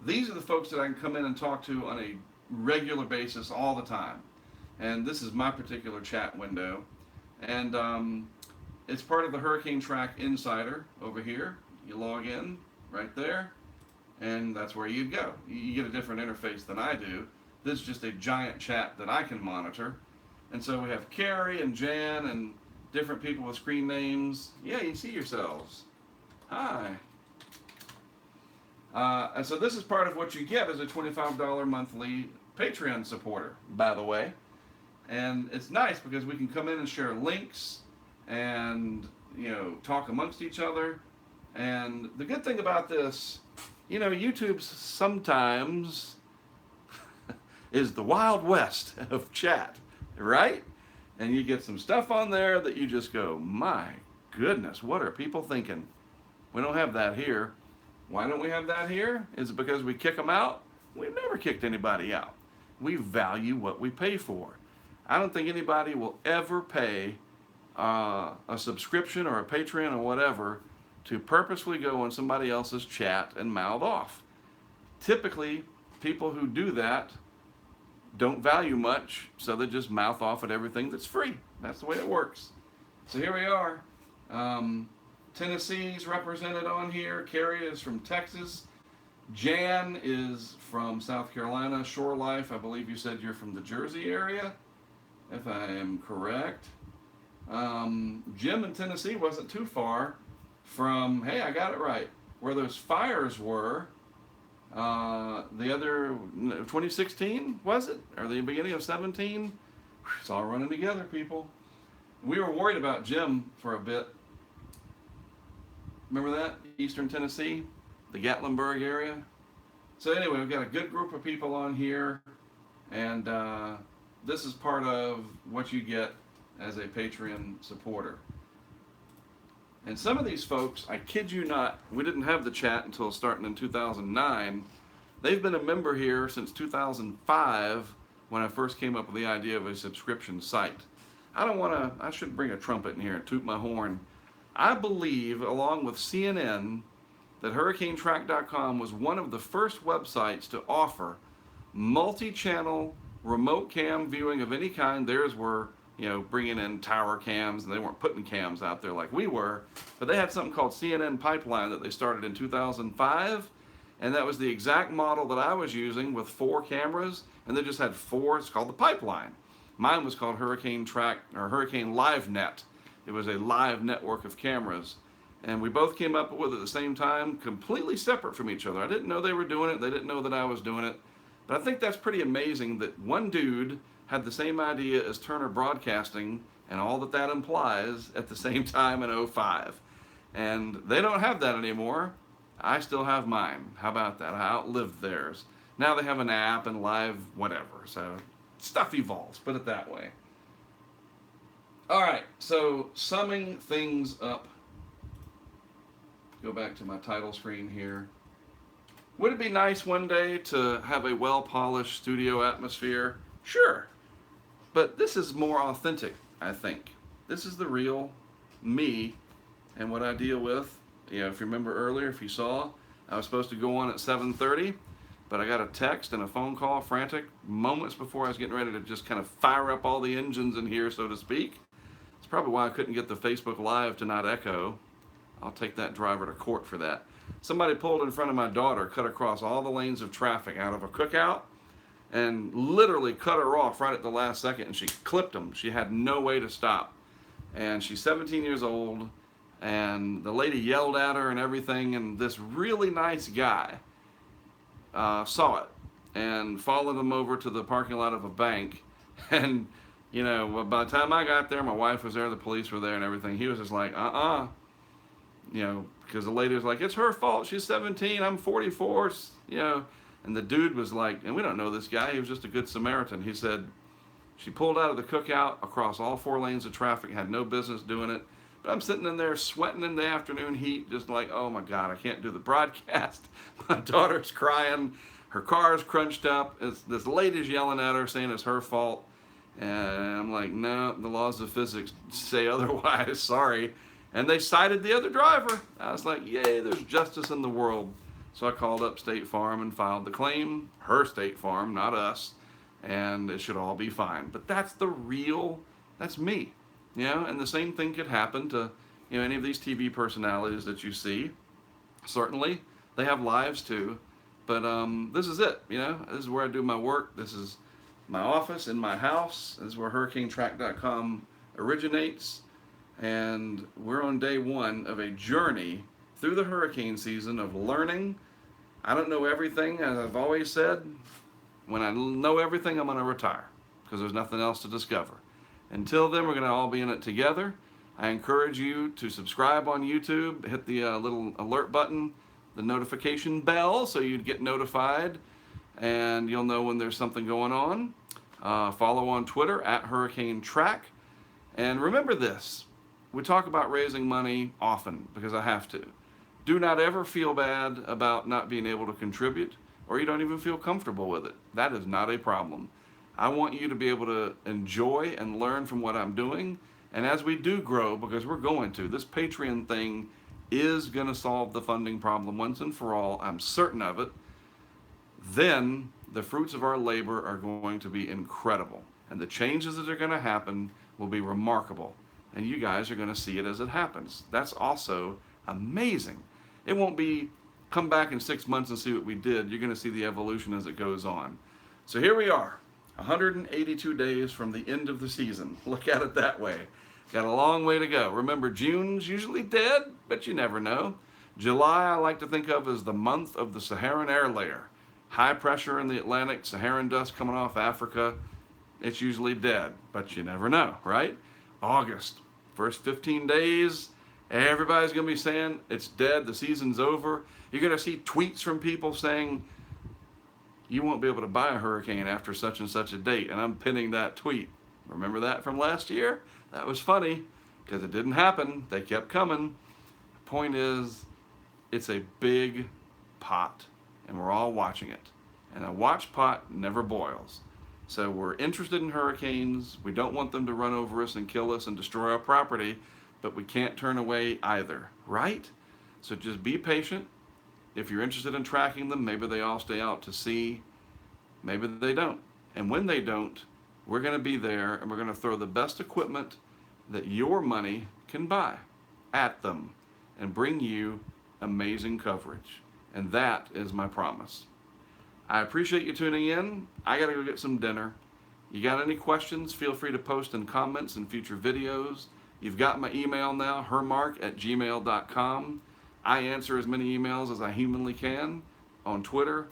these are the folks that I can come in and talk to on a regular basis all the time. And this is my particular chat window. And it's part of the HurricaneTrack Insider over here. You log in right there, and that's where you'd go. You get a different interface than I do. This is just a giant chat that I can monitor. And so we have Carrie and Jan and different people with screen names. Yeah, you see yourselves. Hi. And so this is part of what you get as a $25 monthly Patreon supporter, by the way. And it's nice because we can come in and share links and, talk amongst each other. And the good thing about this, YouTube sometimes is the Wild West of chat, right? And you get some stuff on there that you just go, my goodness, what are people thinking? We don't have that here. Why don't we have that here? Is it because we kick them out? We've never kicked anybody out. We value what we pay for. I don't think anybody will ever pay a subscription or a Patreon or whatever to purposely go on somebody else's chat and mouth off. Typically, people who do that don't value much, so they just mouth off at everything that's free. That's the way it works. So here we are. Tennessee's represented on here. Carrie is from Texas. Jan is from South Carolina. Shore Life, I believe you said you're from the Jersey area, if I am correct. Jim in Tennessee wasn't too far from, hey, I got it right, where those fires were. The other 2016, was it? Or the beginning of 17? It's all running together, people. We were worried about Jim for a bit. Remember that? Eastern Tennessee, the Gatlinburg area. So anyway, we've got a good group of people on here, and this is part of what you get as a Patreon supporter. And some of these folks, I kid you not, we didn't have the chat until starting in 2009. They've been a member here since 2005 when I first came up with the idea of a subscription site. I should bring a trumpet in here and toot my horn. I believe, along with CNN, that HurricaneTrack.com was one of the first websites to offer multi-channel remote cam viewing of any kind. Theirs were, bringing in tower cams, and they weren't putting cams out there like we were, but they had something called CNN Pipeline that they started in 2005, and that was the exact model that I was using with 4 cameras, and they just had 4. It's called the Pipeline. Mine was called HurricaneTrack or Hurricane LiveNet. It was a live network of cameras, and we both came up with it at the same time, completely separate from each other. I didn't know they were doing it. They didn't know that I was doing it. But I think that's pretty amazing that one dude had the same idea as Turner Broadcasting and all that that implies at the same time in 05. And they don't have that anymore. I still have mine. How about that? I outlived theirs. Now they have an app and live whatever. So stuff evolves, put it that way. All right, so summing things up. Go back to my title screen here. Would it be nice one day to have a well-polished studio atmosphere? Sure. But this is more authentic, I think. This is the real me and what I deal with. If you remember earlier, if you saw, I was supposed to go on at 7:30, but I got a text and a phone call frantic moments before I was getting ready to just kind of fire up all the engines in here, so to speak. It's probably why I couldn't get the Facebook Live to not echo. I'll take that driver to court for that. Somebody pulled in front of my daughter, cut across all the lanes of traffic out of a cookout, and literally cut her off right at the last second, and she clipped them. She had no way to stop. And she's 17 years old, and the lady yelled at her and everything, and this really nice guy saw it and followed them over to the parking lot of a bank. And, by the time I got there, my wife was there, the police were there and everything. He was just like, because the lady was like, it's her fault. She's 17. I'm 44. You know, and the dude was like, and we don't know this guy. He was just a good Samaritan. He said, she pulled out of the cookout across all 4 lanes of traffic, had no business doing it. But I'm sitting in there sweating in the afternoon heat, just like, oh my God, I can't do the broadcast. My daughter's crying. Her car's crunched up. This lady's yelling at her, saying it's her fault. And I'm like, no, the laws of physics say otherwise. Sorry. And they cited the other driver. I was like, yay, there's justice in the world. So I called up State Farm and filed the claim. Her State Farm, not us. And it should all be fine. But that's that's me. You know, and the same thing could happen to, you know, any of these TV personalities that you see. Certainly, they have lives too. But this is it, you know. This is where I do my work. This is my office in my house. This is where HurricaneTrack.com originates. And we're on day 1 of a journey through the hurricane season of learning. I don't know everything, as I've always said. When I know everything, I'm going to retire because there's nothing else to discover. Until then, we're going to all be in it together. I encourage you to subscribe on YouTube, hit the little alert button, the notification bell, so you'd get notified and you'll know when there's something going on. Follow on Twitter at HurricaneTrack. And remember this, we talk about raising money often because I have to. Do not ever feel bad about not being able to contribute, or you don't even feel comfortable with it. That is not a problem. I want you to be able to enjoy and learn from what I'm doing. And as we do grow, because we're going to, this Patreon thing is going to solve the funding problem once and for all. I'm certain of it. Then the fruits of our labor are going to be incredible. And the changes that are going to happen will be remarkable. And you guys are going to see it as it happens. That's also amazing. It won't be come back in 6 months and see what we did. You're going to see the evolution as it goes on. So here we are. 182 days from the end of the season. Look at it that way. Got a long way to go. Remember, June's usually dead, but you never know. July I like to think of as the month of the Saharan air layer. High pressure in the Atlantic, Saharan dust coming off Africa. It's usually dead, but you never know, right? August, first 15 days, everybody's going to be saying it's dead, the season's over. You're going to see tweets from people saying, you won't be able to buy a hurricane after such and such a date. And I'm pinning that tweet. Remember that from last year? That was funny because it didn't happen. They kept coming. The point is, it's a big pot and we're all watching it. And a watch pot never boils. So we're interested in hurricanes. We don't want them to run over us and kill us and destroy our property, but we can't turn away either, right? So just be patient. If you're interested in tracking them, maybe they all stay out to sea, maybe they don't. And when they don't, we're going to be there and we're going to throw the best equipment that your money can buy at them and bring you amazing coverage. And that is my promise. I appreciate you tuning in. I got to go get some dinner. You got any questions, feel free to post in comments in future videos. You've got my email now, hermark@gmail.com. I answer as many emails as I humanly can on Twitter.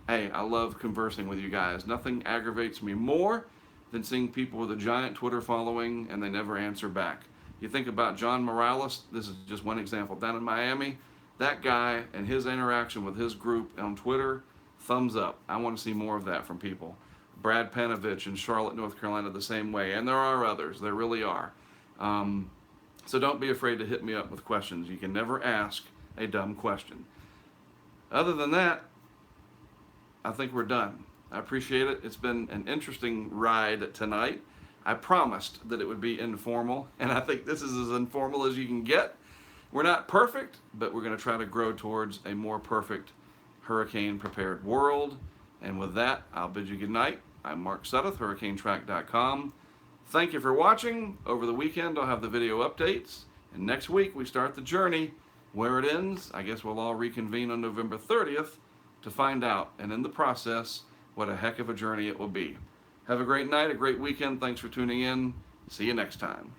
Hey, I love conversing with you guys. Nothing aggravates me more than seeing people with a giant Twitter following and they never answer back. You think about John Morales, this is just one example, down in Miami, that guy and his interaction with his group on Twitter, thumbs up. I want to see more of that from people. Brad Panovich in Charlotte, North Carolina, the same way. And there are others. There really are. So don't be afraid to hit me up with questions. You can never ask a dumb question. Other than that, I think we're done. I appreciate it. It's been an interesting ride tonight. I promised that it would be informal, and I think this is as informal as you can get. We're not perfect, but we're going to try to grow towards a more perfect hurricane-prepared world. And with that, I'll bid you good night. I'm Mark Sudduth, HurricaneTrack.com. Thank you for watching. Over the weekend, I'll have the video updates. And next week, we start the journey. Where it ends, I guess we'll all reconvene on November 30th to find out. And in the process, what a heck of a journey it will be. Have a great night, a great weekend. Thanks for tuning in. See you next time.